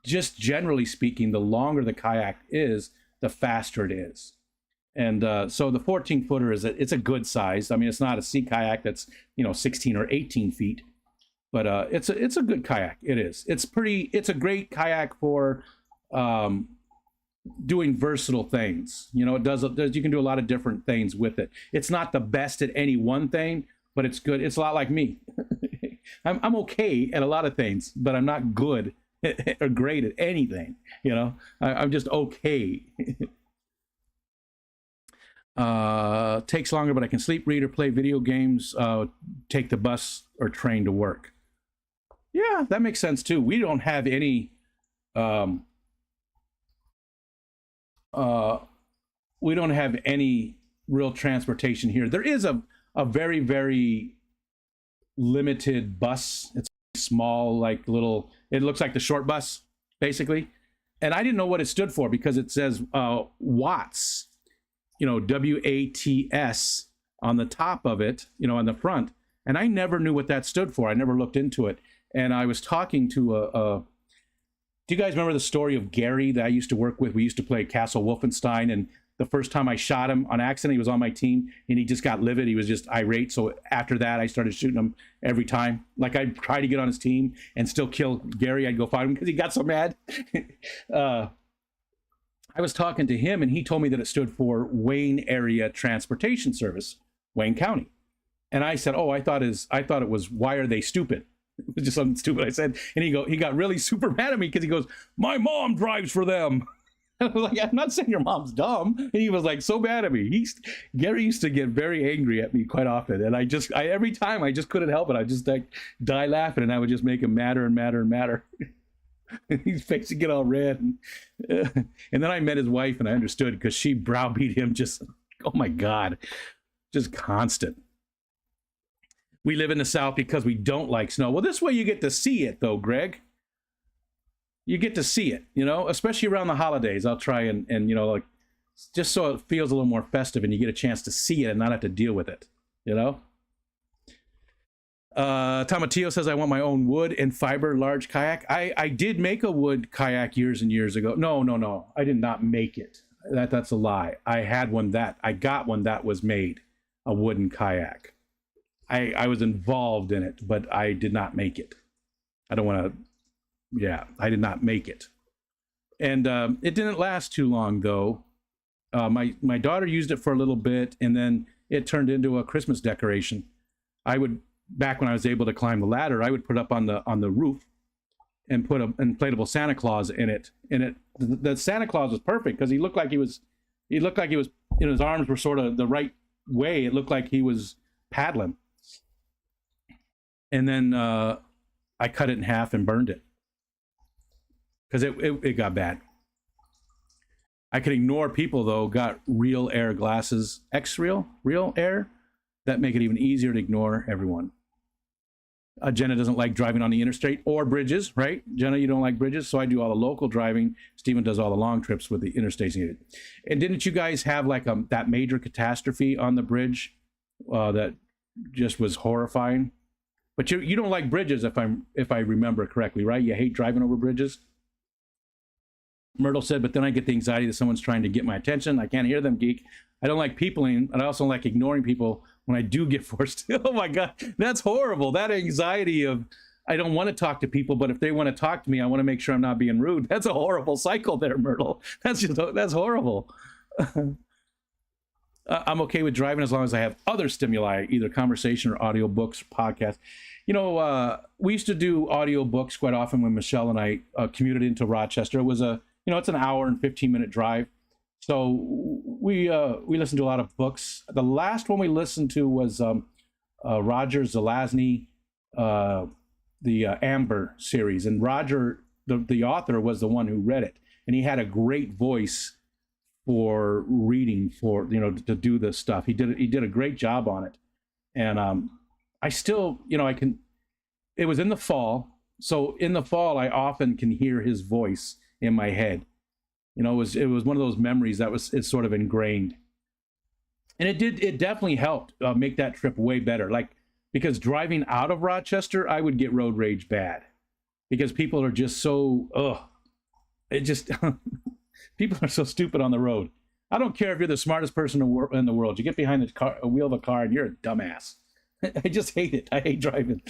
just generally speaking, the longer the kayak is, the faster it is. And so the 14-footer it's a good size. I mean, it's not a sea kayak that's 16 or 18 feet, but it's a good kayak. It is. It's a great kayak for doing versatile things. It does. You can do a lot of different things with it. It's not the best at any one thing, but it's good. It's a lot like me. I'm okay at a lot of things, but I'm not good or great at anything. I'm just okay. Takes longer, but I can sleep, read, or play video games, take the bus or train to work. Yeah, that makes sense too. We don't have any real transportation here. There is a very, very limited bus. It's small, like little, it looks like the short bus, basically. And I didn't know what it stood for because it says Watts. WATS on the top of it, on the front. And I never knew what that stood for. I never looked into it. And I was talking to do you guys remember the story of Gary that I used to work with? We used to play Castle Wolfenstein, and the first time I shot him on accident, he was on my team, and he just got livid. He was just irate. So after that, I started shooting him every time. Like, I'd try to get on his team and still kill Gary. I'd go fight him because he got so mad. I was talking to him, and he told me that it stood for Wayne Area Transportation Service, Wayne County. And I said, I thought it was, why are they stupid? It was just something stupid I said. And he got really super mad at me because he goes, my mom drives for them. I was like, I'm not saying your mom's dumb. And he was like so mad at me. Gary used to get very angry at me quite often, and I every time I just couldn't help it. I just like die laughing, and I would just make him madder and madder and madder. His face would get all red, and then I met his wife, and I understood because she browbeat him just, oh my God, just constant. We live in the South because we don't like snow. Well, this way you get to see it, though, Greg. You get to see it, especially around the holidays. I'll try and like, just so it feels a little more festive and you get a chance to see it and not have to deal with it, Tomatillo says, I want my own wood and fiber large kayak. I did make a wood kayak years and years ago. No. I did not make it. That's a lie. I got one that was made, a wooden kayak. I was involved in it, but I did not make it. I did not make it. And it didn't last too long, though. My daughter used it for a little bit, and then it turned into a Christmas decoration. Back when I was able to climb the ladder, I would put up on the roof and put an inflatable Santa Claus in it. And the Santa Claus was perfect because he looked like he was, his arms were sort of the right way. It looked like he was paddling. And then I cut it in half and burned it because it got bad. I could ignore people, though, got real air glasses, real air, that make it even easier to ignore everyone. Jenna doesn't like driving on the interstate or bridges, right? Jenna, you don't like bridges, so I do all the local driving. Stephen does all the long trips with the interstates needed. And didn't you guys have like that major catastrophe on the bridge that just was horrifying? But you don't like bridges, if I remember correctly, right? You hate driving over bridges. Myrtle said, but then I get the anxiety that someone's trying to get my attention. I can't hear them, geek. I don't like peopling, and I also like ignoring people when I do get forced to. Oh my God, that's horrible. That anxiety of, I don't want to talk to people, but if they want to talk to me, I want to make sure I'm not being rude. That's a horrible cycle there, Myrtle. That's horrible. I'm okay with driving as long as I have other stimuli, either conversation or audiobooks or podcasts. We used to do audiobooks quite often when Michelle and I commuted into Rochester. It was it's an hour and 15-minute drive. So we listened to a lot of books. The last one we listened to was Roger Zelazny, the Amber series. And Roger, the author, was the one who read it. And he had a great voice for reading, to do this stuff. He did a great job on it. And I still, it was in the fall. So in the fall, I often can hear his voice in my head. It was one of those memories it's sort of ingrained. And it definitely helped make that trip way better. Like, because driving out of Rochester, I would get road rage bad because people are just so, people are so stupid on the road. I don't care if you're the smartest person in the world. You get behind the wheel of a car and you're a dumbass. I just hate it. I hate driving.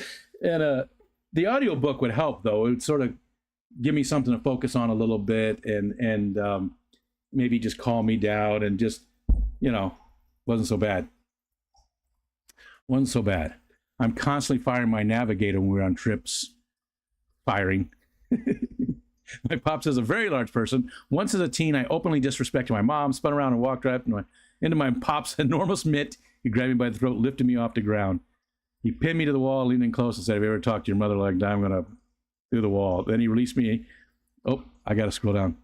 And the audiobook would help, though. It would sort of give me something to focus on a little bit and maybe just calm me down and just, wasn't so bad. Wasn't so bad. I'm constantly firing my navigator when we're on trips. Firing. My pops is a very large person. Once as a teen, I openly disrespected my mom, spun around and walked right into my pop's enormous mitt. He grabbed me by the throat, lifted me off the ground. He pinned me to the wall, leaned in close and said, have you ever talked to your mother like that? I'm going to do the wall. Then he released me. Oh, I got to scroll down.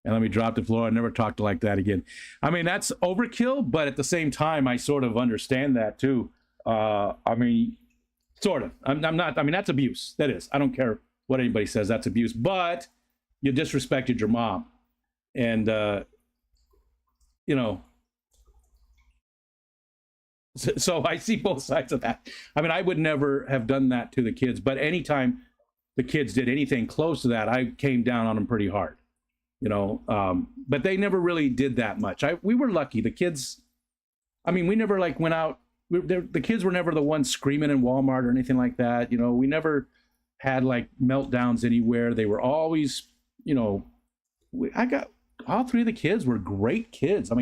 And let me drop to the floor. I never talked like that again. I mean, that's overkill, but at the same time, I sort of understand that too. Sort of. I'm not, that's abuse. That is. I don't care what anybody says, that's abuse. But you disrespected your mom. And, so I see both sides of that. I mean, I would never have done that to the kids, but anytime the kids did anything close to that, I came down on them pretty hard, but they never really did that much. We were lucky. The kids, we never went out. The kids were never the ones screaming in Walmart or anything like that. We never had meltdowns anywhere. They were always, I got all three of the kids were great kids.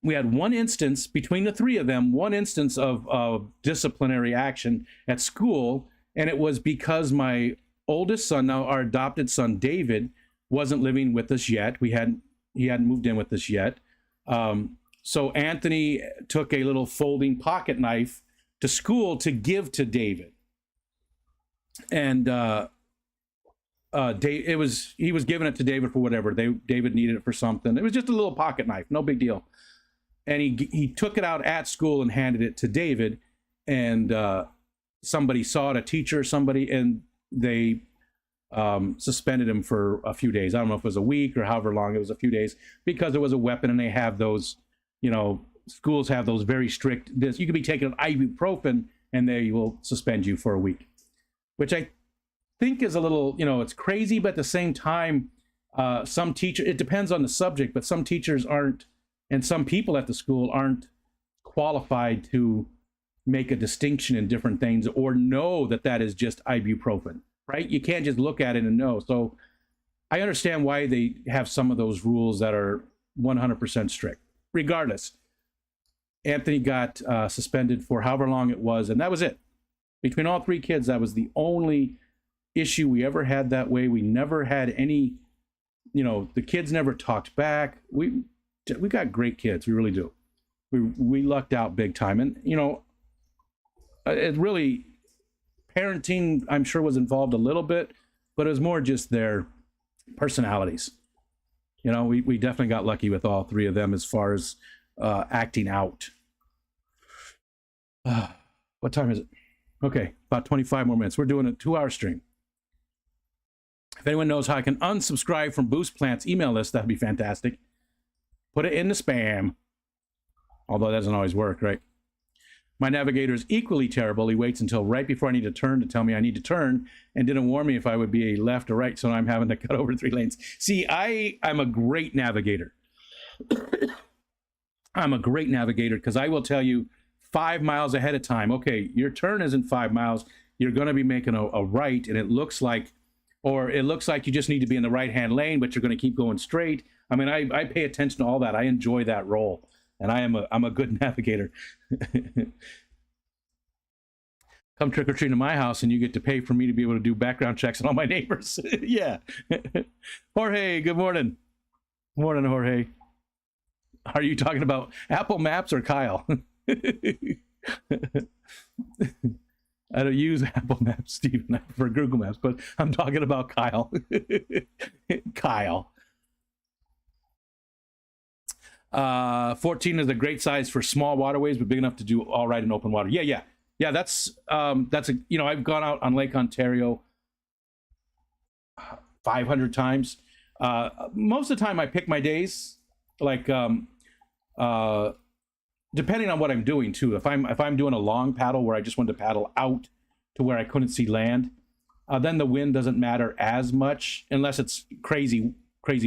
We had one instance between the three of them, one instance of disciplinary action at school. And it was because my oldest son, now our adopted son, David, wasn't living with us yet. He hadn't moved in with us yet. So Anthony took a little folding pocket knife to school to give to David. And he was giving it to David for whatever. David needed it for something. It was just a little pocket knife, no big deal. And he took it out at school and handed it to David. And somebody saw it, a teacher or somebody, and they suspended him for a few days. I don't know if it was a week or however long. It was a few days because it was a weapon, and they have those, schools have those very strict, you could be taking an ibuprofen and they will suspend you for a week, which I think is a little, it's crazy, but at the same time, some teacher, it depends on the subject, but some teachers aren't, and some people at the school aren't qualified to make a distinction in different things or know that that is just ibuprofen, right? You can't just look at it and know. So I understand why they have some of those rules that are 100% strict. Regardless, Anthony got suspended for however long it was, and that was it. Between all three kids, that was the only issue we ever had that way. We never had any, the kids never talked back. We got great kids, we really do. We lucked out big time, and it really, parenting, I'm sure, was involved a little bit, but it was more just their personalities. We definitely got lucky with all three of them as far as acting out. What time is it? Okay, about 25 more minutes. We're doing a 2-hour stream. If anyone knows how I can unsubscribe from Boost Plant's email list, that'd be fantastic. Put it in the spam. Although that doesn't always work, right? My navigator is equally terrible. He waits until right before I need to turn to tell me I need to turn and didn't warn me if I would be a left or right, so I'm having to cut over 3 lanes. See, I'm a great navigator. I'm a great navigator because I will tell you 5 miles ahead of time, okay, your turn isn't 5 miles. You're going to be making a right, and it looks like you just need to be in the right-hand lane, but you're going to keep going straight. I mean, I pay attention to all that. I enjoy that role. And I'm a good navigator. Come trick or treat in my house, and you get to pay for me to be able to do background checks on all my neighbors. Yeah. Jorge, good morning. Morning, Jorge. Are you talking about Apple Maps or Kyle? I don't use Apple Maps, Stephen. I prefer Google Maps, but I'm talking about Kyle. Kyle. 14 is a great size for small waterways, but big enough to do all right in open water. Yeah. That's I've gone out on Lake Ontario 500 times. Most of the time I pick my days, like depending on what I'm doing too. If I'm doing a long paddle where I just want to paddle out to where I couldn't see land, then the wind doesn't matter as much unless it's crazy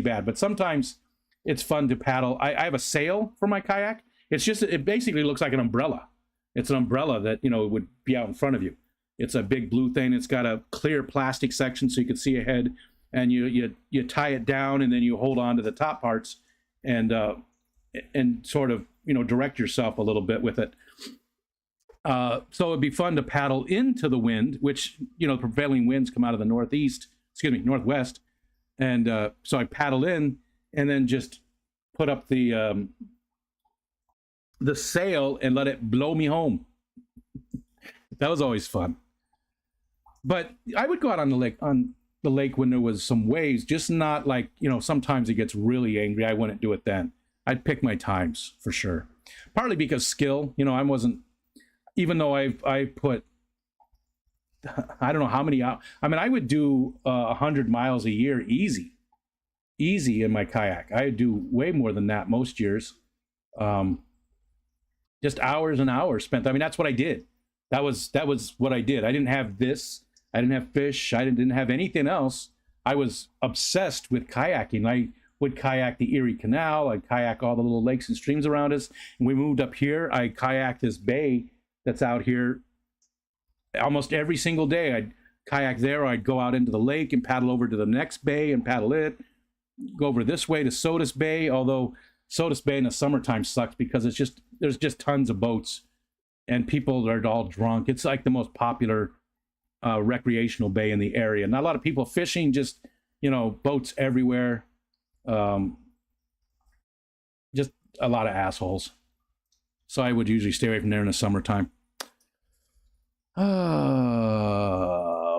bad. But sometimes it's fun to paddle. I have a sail for my kayak. It basically looks like an umbrella. It's an umbrella that, would be out in front of you. It's a big blue thing. It's got a clear plastic section so you can see ahead, and you tie it down, and then you hold on to the top parts and sort of, direct yourself a little bit with it. So it'd be fun to paddle into the wind, which, the prevailing winds come out of the northwest. And so I paddle in, and then just put up the sail and let it blow me home. That was always fun. But I would go out on the lake when there was some waves, just not like, sometimes it gets really angry. I wouldn't do it then. I'd pick my times for sure. Partly because skill, I wasn't, even though I put, I don't know how many out. I mean, I would do 100 miles a year easy in my kayak. I do way more than that most years. Just hours and hours spent. I mean, that's what I did. That was what I did. I didn't have this. I didn't have fish. I didn't have anything else. I was obsessed with kayaking. I would kayak the Erie Canal. I'd kayak all the little lakes and streams around us. And we moved up here. I kayaked this bay that's out here almost every single day. I'd kayak there. I'd go out into the lake and paddle over to the next bay and paddle it. Go over this way to Sodus Bay, although Sodus Bay in the summertime sucks because there's just tons of boats and people are all drunk. It's like the most popular recreational bay in the area. Not a lot of people fishing, just boats everywhere. Um, just a lot of assholes. So I would usually stay away from there in the summertime.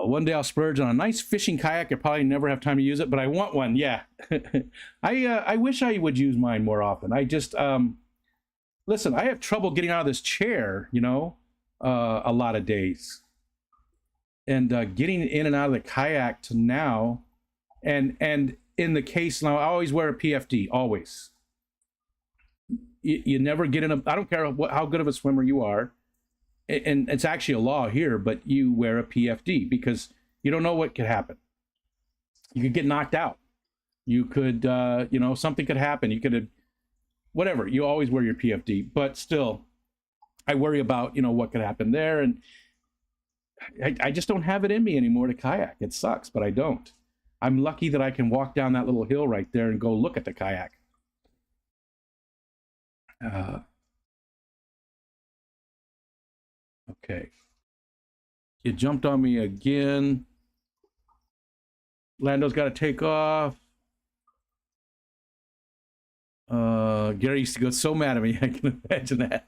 One day I'll splurge on a nice fishing kayak. I probably never have time to use it, but I want one. Yeah. I wish I would use mine more often. I just, listen, I have trouble getting out of this chair, a lot of days. And getting in and out of the kayak to now, and in the case now, I always wear a PFD, always. You never get in I don't care how good of a swimmer you are, and it's actually a law here, but you wear a PFD because you don't know what could happen. You could get knocked out. You could, something could happen. You could, whatever. You always wear your PFD, but still, I worry about, what could happen there. And I just don't have it in me anymore to kayak. It sucks, but I don't. I'm lucky that I can walk down that little hill right there and go look at the kayak. Okay. You jumped on me again. Lando's got to take off. Gary used to go so mad at me. I can imagine that.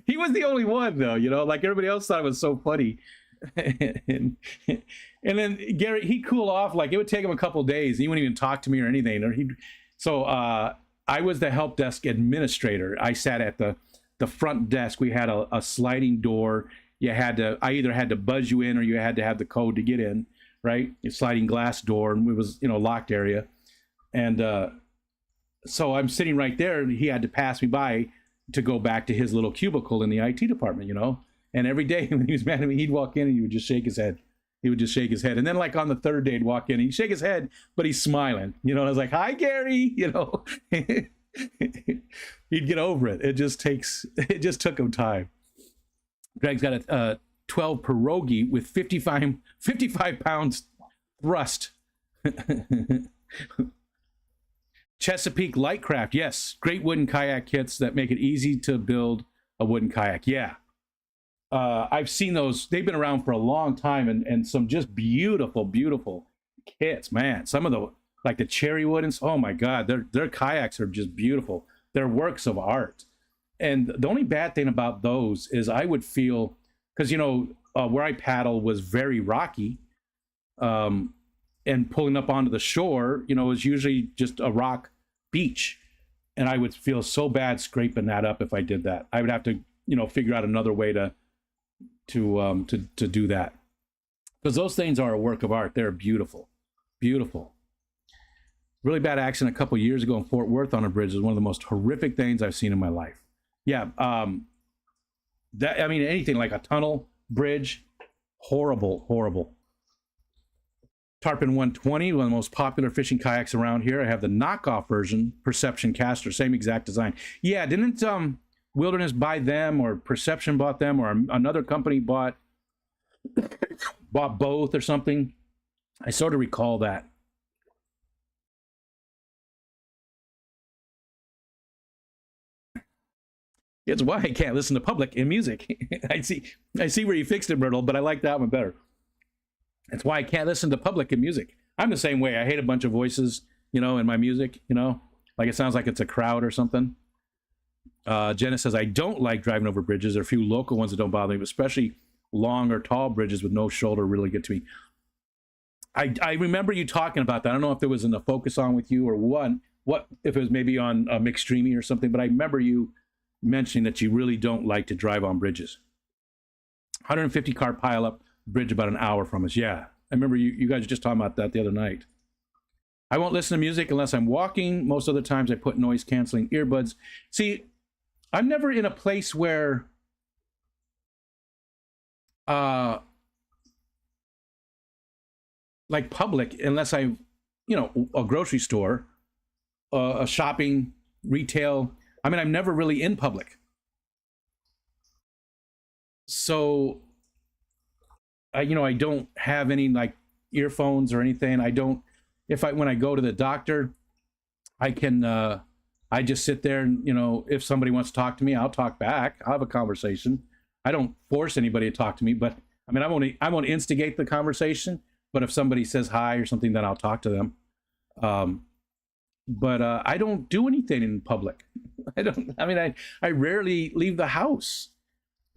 He was the only one, though, like everybody else thought it was so funny. and then Gary, he'd cool off. Like it would take him a couple of days. He wouldn't even talk to me or anything. So I was the help desk administrator. I sat at the front desk. We had a sliding door. I either had to buzz you in or you had to have the code to get in, right? A sliding glass door, and it was, locked area. And so I'm sitting right there, and he had to pass me by to go back to his little cubicle in the IT department, And every day when he was mad at me, he'd walk in and he would just shake his head. He would just shake his head. And then like on the third day, he'd walk in and he'd shake his head, but he's smiling. And I was like, hi, Gary, He'd get over it. It just took him time. Greg's got a 12 pierogi with 55 pounds thrust. Chesapeake Lightcraft. Yes. Great wooden kayak kits that make it easy to build a wooden kayak. Yeah. I've seen those. They've been around for a long time, and some just beautiful, beautiful kits, man. Some of the cherry wood and oh my God, their kayaks are just beautiful. They're works of art. And the only bad thing about those is I would feel, because where I paddle was very rocky, and pulling up onto the shore, is usually just a rock beach, and I would feel so bad scraping that up if I did that. I would have to figure out another way to do that, because those things are a work of art. They're beautiful, beautiful. Really bad accident a couple years ago in Fort Worth on a bridge is one of the most horrific things I've seen in my life. Yeah, anything like a tunnel, bridge, horrible, horrible. Tarpon 120, one of the most popular fishing kayaks around here. I have the knockoff version, Perception Caster, same exact design. Yeah, didn't Wilderness buy them, or Perception bought them, or another company bought both or something? I sort of recall that. It's why I can't listen to public in music. I see where you fixed it, Myrtle, but I like that one better. That's why I can't listen to public in music. I'm the same way. I hate a bunch of voices, in my music, like it sounds like it's a crowd or something. Jenna says, I don't like driving over bridges. There are a few local ones that don't bother me, but especially long or tall bridges with no shoulder really get to me. I remember you talking about that. I don't know if there was in the Focus On with you or what if it was maybe on McStreamy or something, but I remember you mentioning that you really don't like to drive on bridges. 150 car pileup, bridge about an hour from us. Yeah, I remember you guys were just talking about that the other night. I won't listen to music unless I'm walking. Most other times I put noise canceling earbuds. See, I'm never in a place where like public, unless I, a grocery store, a shopping, retail. I mean, I'm never really in public. So, I don't have any like earphones or anything. I don't, when I go to the doctor, I can, I just sit there and, if somebody wants to talk to me, I'll talk back. I'll have a conversation. I don't force anybody to talk to me, but I mean, I won't instigate the conversation, But if somebody says hi or something, then I'll talk to them. But I don't do anything in public. I rarely leave the house.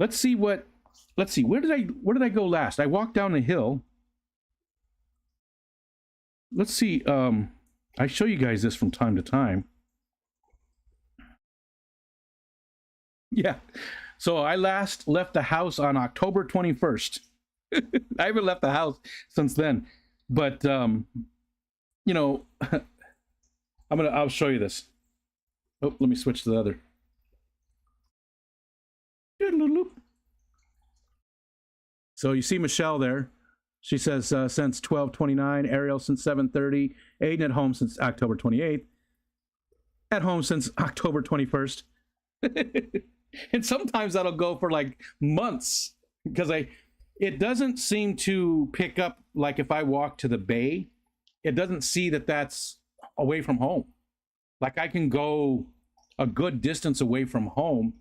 Let's see, where did I go last? I walked down a hill. Let's see, I show you guys this from time to time. Yeah. So I last left the house on October 21st. I haven't left the house since then. But you know, I'll show you this. Oh, let me switch to the other. So you see Michelle there. She says since 12/29, Ariel since 7:30, Aiden at home since October 28th, at home since October 21st. And sometimes that'll go for like months because it doesn't seem to pick up. Like if I walk to the bay, it doesn't see that that's away from home. Like I can go a good distance away from home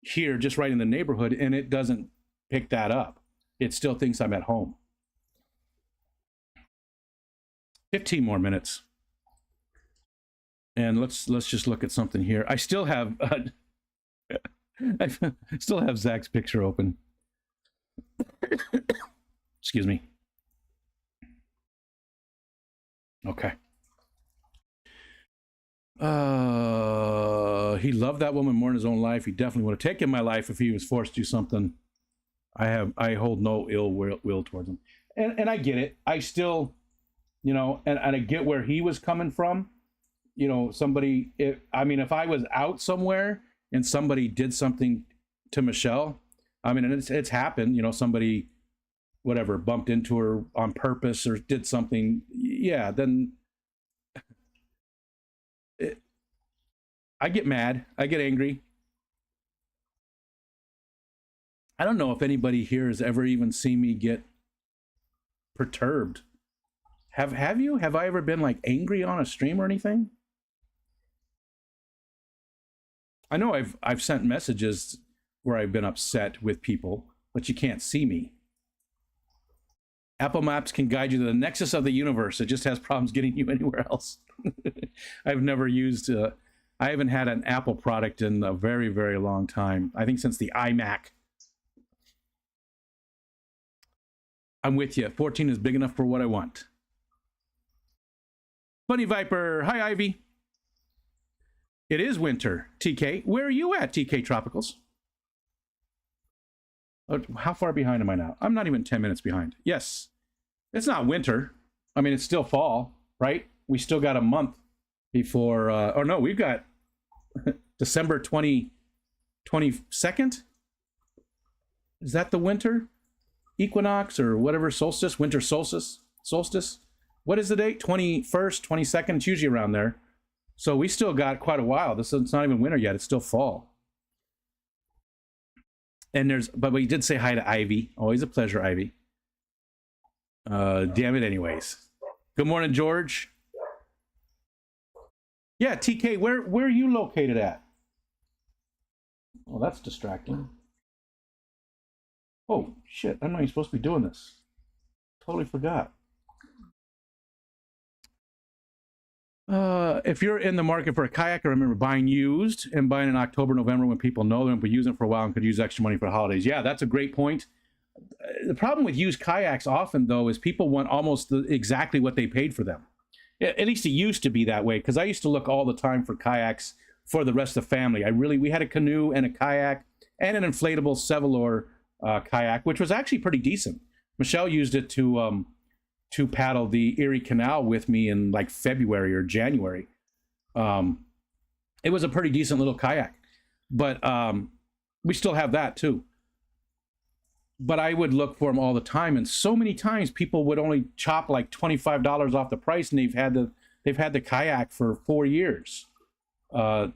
here, just right in the neighborhood, and it doesn't pick that up. It still thinks I'm at home. 15 more minutes. And let's just look at something here. I still have I still have Zach's picture open. Excuse me. Okay. He loved that woman more in his own life. He definitely would have taken my life if he was forced to do something. I hold no ill will towards him. And I get it. I still, you know, and I get where he was coming from. You know, if I was out somewhere and somebody did something to Michelle, I mean, and it's happened, you know, somebody, whatever, bumped into her on purpose or did something, yeah, then I get mad, I get angry. I don't know if anybody here has ever even seen me get perturbed. Have you? Have I ever been like angry on a stream or anything? I know I've sent messages where I've been upset with people, but you can't see me. Apple Maps can guide you to the nexus of the universe. It just has problems getting you anywhere else. I've never used, I haven't had an Apple product in a very, very long time. I think since the iMac. I'm with you. 14 is big enough for what I want. Bunny Viper, hi Ivy. It is winter, TK. Where are you at, TK Tropicals? How far behind am I now? I'm not even 10 minutes behind. Yes, it's not winter. I mean, it's still fall, right? We still got a month before, or no, we've got December 22nd. Is that the winter equinox or whatever, solstice, winter solstice? What is the date? 21st, 22nd, it's usually around there. So we still got quite a while. It's not even winter yet. It's still fall. And but we did say hi to Ivy. Always a pleasure, Ivy. Damn it anyways. Good morning, George. Yeah, TK, where are you located at? Oh, that's distracting. Oh, shit. I'm not even supposed to be doing this. Totally forgot. If you're in the market for a kayak, I remember buying used and buying in October, November when people know them, but use them for a while and could use extra money for the holidays. Yeah, that's a great point. The problem with used kayaks often, though, is people want almost exactly what they paid for them. At least it used to be that way, because I used to look all the time for kayaks for the rest of the family. We had a canoe and a kayak and an inflatable Sevalor kayak, which was actually pretty decent. Michelle used it to paddle the Erie Canal with me in like February or January. It was a pretty decent little kayak, but we still have that too. But I would look for them all the time, and so many times people would only chop like $25 off the price, and they've had the kayak for 4 years.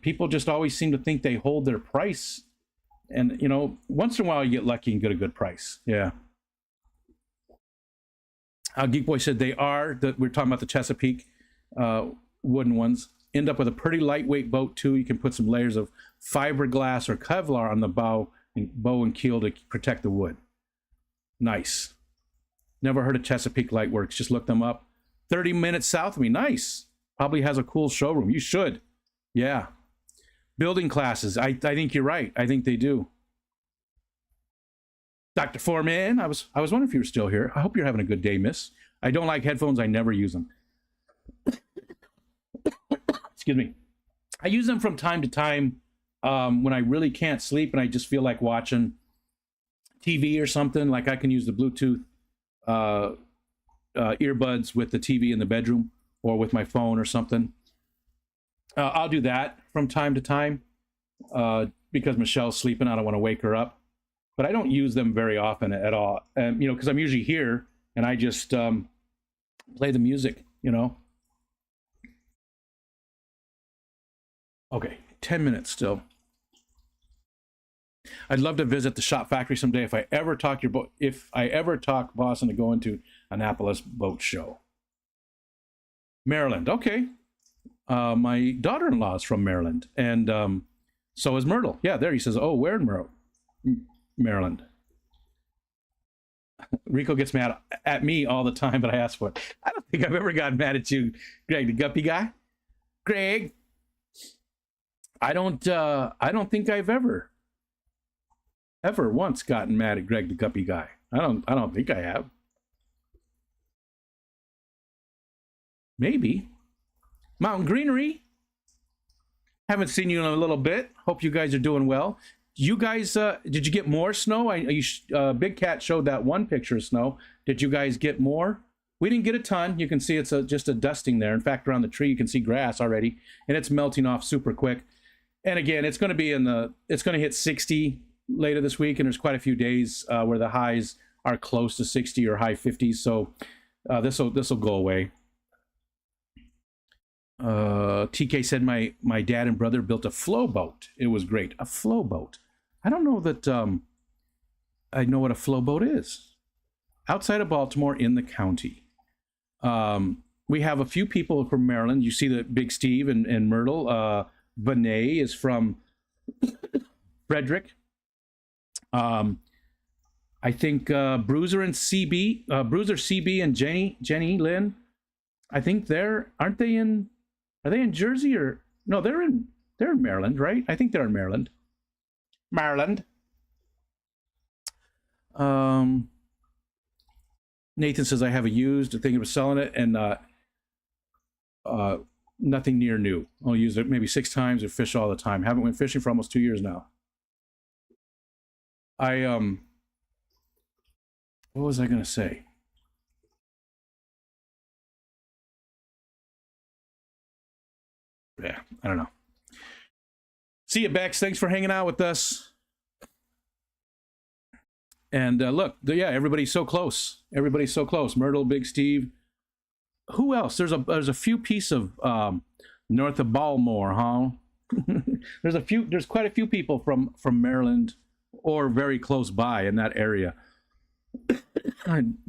People just always seem to think they hold their price, and you know, once in a while you get lucky and get a good price. Yeah. Geek Boy said we're talking about the Chesapeake wooden ones. End up with a pretty lightweight boat too. You can put some layers of fiberglass or Kevlar on the bow and keel to protect the wood. Nice. Never heard of Chesapeake Light Works. Just look them up. 30 minutes south of me. Nice. Probably has a cool showroom. You should. Yeah. Building classes. I think you're right. I think they do. Dr. Foreman, I was wondering if you were still here. I hope you're having a good day, miss. I don't like headphones. I never use them. Excuse me. I use them from time to time when I really can't sleep and I just feel like watching TV or something. Like I can use the Bluetooth earbuds with the TV in the bedroom or with my phone or something. I'll do that from time to time because Michelle's sleeping. I don't want to wake her up. But I don't use them very often at all. You know, because I'm usually here and I just play the music, you know. Okay, 10 minutes still. I'd love to visit the shop factory someday if I ever talk boss into going to Annapolis Boat Show. Maryland, okay. My daughter-in-law is from Maryland, and so is Myrtle. Yeah, there he says, oh, where in Maryland? Rico gets mad at me all the time, but I ask for it. I don't think I've ever gotten mad at you, Greg, the guppy guy. Greg, I don't think I've ever once gotten mad at Greg, the guppy guy. I don't think I have. Maybe. Mountain Greenery. Haven't seen you in a little bit. Hope you guys are doing well. You guys, did you get more snow? Big Cat showed that one picture of snow. Did you guys get more? We didn't get a ton. You can see it's just a dusting there. In fact, around the tree, you can see grass already, and it's melting off super quick. And again, it's going to hit 60 later this week, and there's quite a few days where the highs are close to 60 or high 50s. So this will go away. TK said my dad and brother built a flow boat. It was great. A flow boat. I don't know that I know what a flow boat is. Outside of Baltimore in the county. We have a few people from Maryland. You see the Big Steve and Myrtle. Vinay is from Frederick. I think Bruiser and CB, Bruiser CB and Jenny Lynn. I think are they in Jersey or no? They're in Maryland, right? I think they're in Maryland. Maryland. Nathan says I have a used thinking of selling it and nothing near new. I'll use it maybe 6 times or fish all the time. Haven't went fishing for almost 2 years now. What was I gonna say? Yeah, I don't know. See you, Bex. Thanks for hanging out with us. And look, yeah, everybody's so close. Everybody's so close. Myrtle, Big Steve. Who else? There's a few piece of north of Baltimore, huh? There's quite a few people from Maryland or very close by in that area.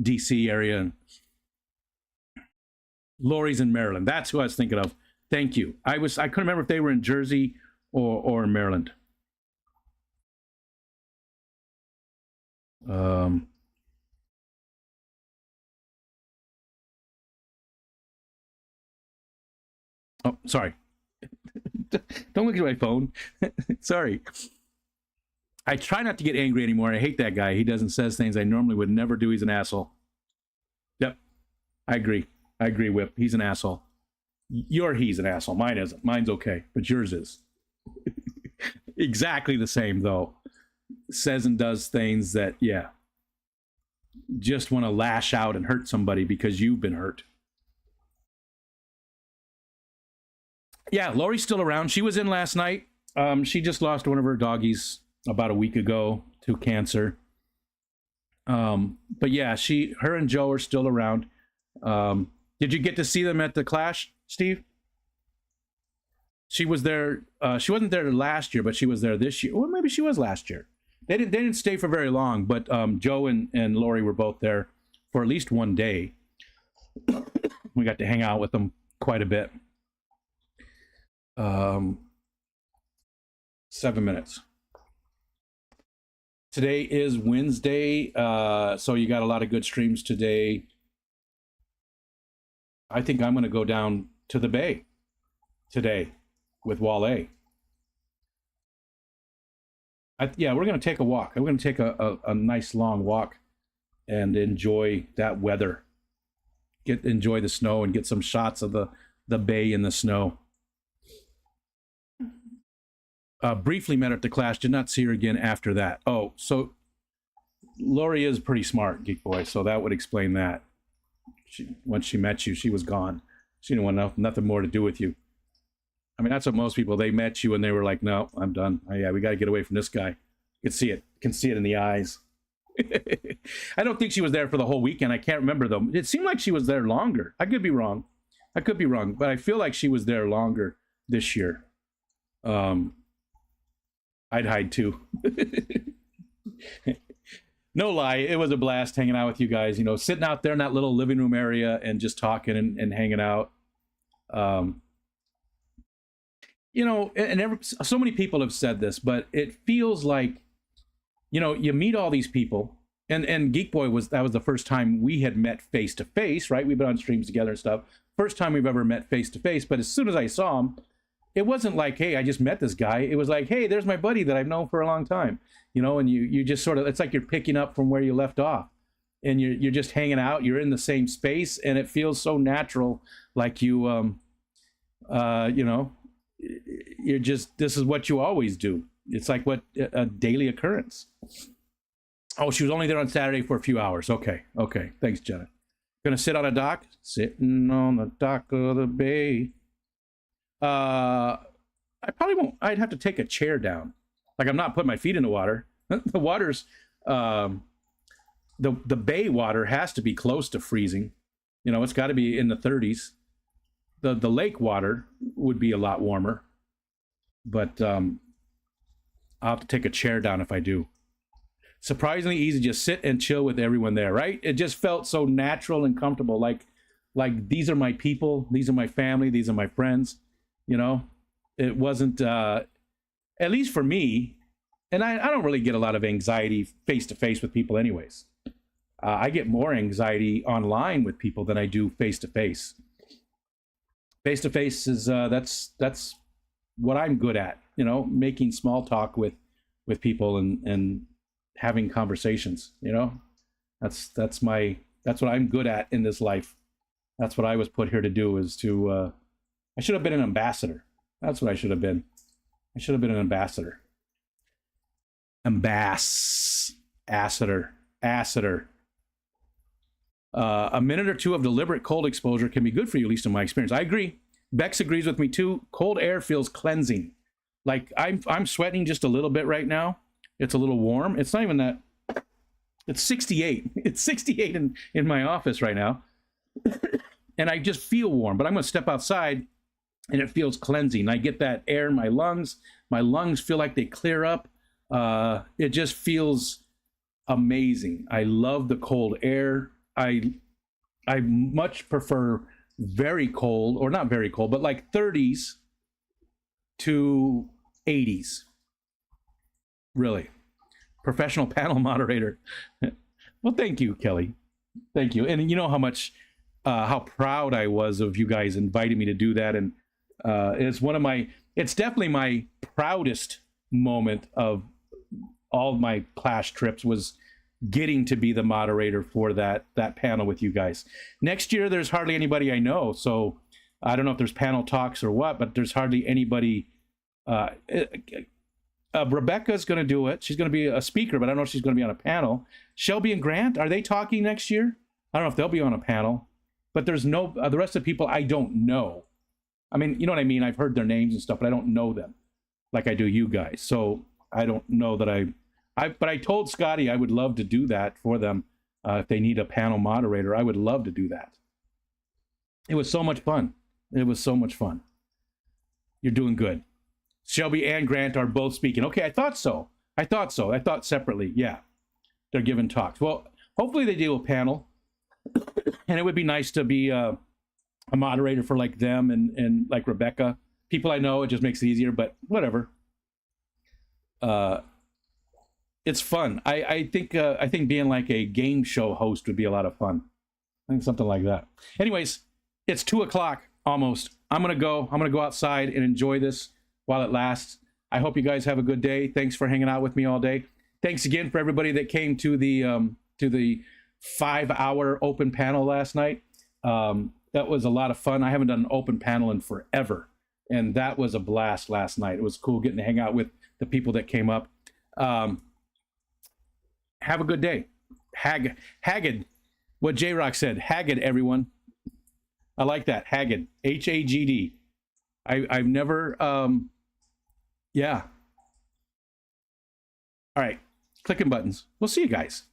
DC area. Lori's in Maryland. That's who I was thinking of. Thank you. I couldn't remember if they were in Jersey or in Maryland. Oh, sorry. Don't look at my phone. Sorry. I try not to get angry anymore. I hate that guy. He says things I normally would never do. He's an asshole. Yep. I agree, Whip. He's an asshole. He's an asshole. Mine isn't. Mine's okay, but yours is. Exactly the same, though. Says and does things that, yeah, just want to lash out and hurt somebody because you've been hurt. Yeah, Lori's still around. She was in last night. She just lost one of her doggies about a week ago to cancer. But yeah, her and Joe are still around. Did you get to see them at the Clash, Steve? She was there. She wasn't there last year, but she was there this year. Well, maybe she was last year. They didn't stay for very long, but Joe and Lori were both there for at least one day. We got to hang out with them quite a bit. 7 minutes. Today is Wednesday, so you got a lot of good streams today. I think I'm going to go down to the bay today with Wale. Yeah, we're going to take a walk. We're going to take a nice long walk and enjoy that weather. Enjoy the snow and get some shots of the bay in the snow. Briefly met her at the Clash. Did not see her again after that. Oh, so Lori is pretty smart, Geek Boy. So that would explain that. Once she met you, she was gone. She didn't want nothing more to do with you. I mean, that's what most people, they met you and they were like, no, I'm done. Oh, yeah, we got to get away from this guy. You can see it. You can see it in the eyes. I don't think she was there for the whole weekend. I can't remember, though. It seemed like she was there longer. I could be wrong. But I feel like she was there longer this year. I'd hide too. No lie, it was a blast hanging out with you guys. You know, sitting out there in that little living room area and just talking and hanging out. You know, so many people have said this, but it feels like, you know, you meet all these people, and Geek Boy that was the first time we had met face to face, right? We've been on streams together and stuff. First time we've ever met face to face. But as soon as I saw him, it wasn't like, hey, I just met this guy. It was like, hey, there's my buddy that I've known for a long time, you know. And you just sort of, it's like you're picking up from where you left off, and you're just hanging out. You're in the same space, and it feels so natural, like you know, you're just, this is what you always do. It's like a daily occurrence. Oh, she was only there on Saturday for a few hours. Okay. Thanks, Jenna. Gonna sit on a dock? Sitting on the dock of the bay. I probably won't. I'd have to take a chair down. Like, I'm not putting my feet in the water. The water's, the bay water has to be close to freezing. You know, it's got to be in the 30s. The lake water would be a lot warmer. But I'll have to take a chair down if I do. Surprisingly easy, just sit and chill with everyone there, right? It just felt so natural and comfortable. Like these are my people, these are my family, these are my friends. You know, it wasn't, at least for me, and I don't really get a lot of anxiety face to face with people anyways. I get more anxiety online with people than I do face to face. Face to face is, that's what I'm good at, you know, making small talk with people and having conversations, you know. That's what I'm good at in this life. That's what I was put here to do, is to, I should have been an ambassador. That's what I should have been. I should have been an ambassador. Ambassador. A minute or two of deliberate cold exposure can be good for you, at least in my experience. I agree. Bex agrees with me too. Cold air feels cleansing. Like, I'm sweating just a little bit right now. It's a little warm. It's not even that. It's 68. It's 68 in my office right now. And I just feel warm, but I'm going to step outside and it feels cleansing. I get that air in my lungs. My lungs feel like they clear up. It just feels amazing. I love the cold air. I much prefer very cold, or not very cold, but like 30s to 80s. Really. Professional panel moderator. Well, thank you, Kelly. Thank you. And you know how much, how proud I was of you guys inviting me to do that. And it's definitely my proudest moment of all of my Clash trips, was getting to be the moderator for that panel with you guys. Next year, there's hardly anybody I know. So I don't know if there's panel talks or what, but there's hardly anybody. Rebecca's going to do it. She's going to be a speaker, but I don't know if she's going to be on a panel. Shelby and Grant, are they talking next year? I don't know if they'll be on a panel, but there's no, the rest of the people I don't know. I mean, you know what I mean? I've heard their names and stuff, but I don't know them like I do you guys. So I don't know that but I told Scotty I would love to do that for them. If they need a panel moderator, I would love to do that. It was so much fun. It was so much fun. You're doing good. Shelby and Grant are both speaking. Okay, I thought so. I thought separately. Yeah, they're giving talks. Well, hopefully they do a panel. And it would be nice to be a moderator for like them and like Rebecca. People I know, it just makes it easier, but whatever. it's fun. I think being like a game show host would be a lot of fun. I think something like that. Anyways, it's 2 o'clock almost. I'm gonna go. I'm gonna go outside and enjoy this while it lasts. I hope you guys have a good day. Thanks for hanging out with me all day. Thanks again for everybody that came to the 5-hour open panel last night. That was a lot of fun. I haven't done an open panel in forever, and that was a blast last night. It was cool getting to hang out with the people that came up. Have a good day. Haggard. What J-Rock said. Haggard, everyone. I like that. Haggard. Hagd. I've never yeah. All right. Clicking buttons. We'll see you guys.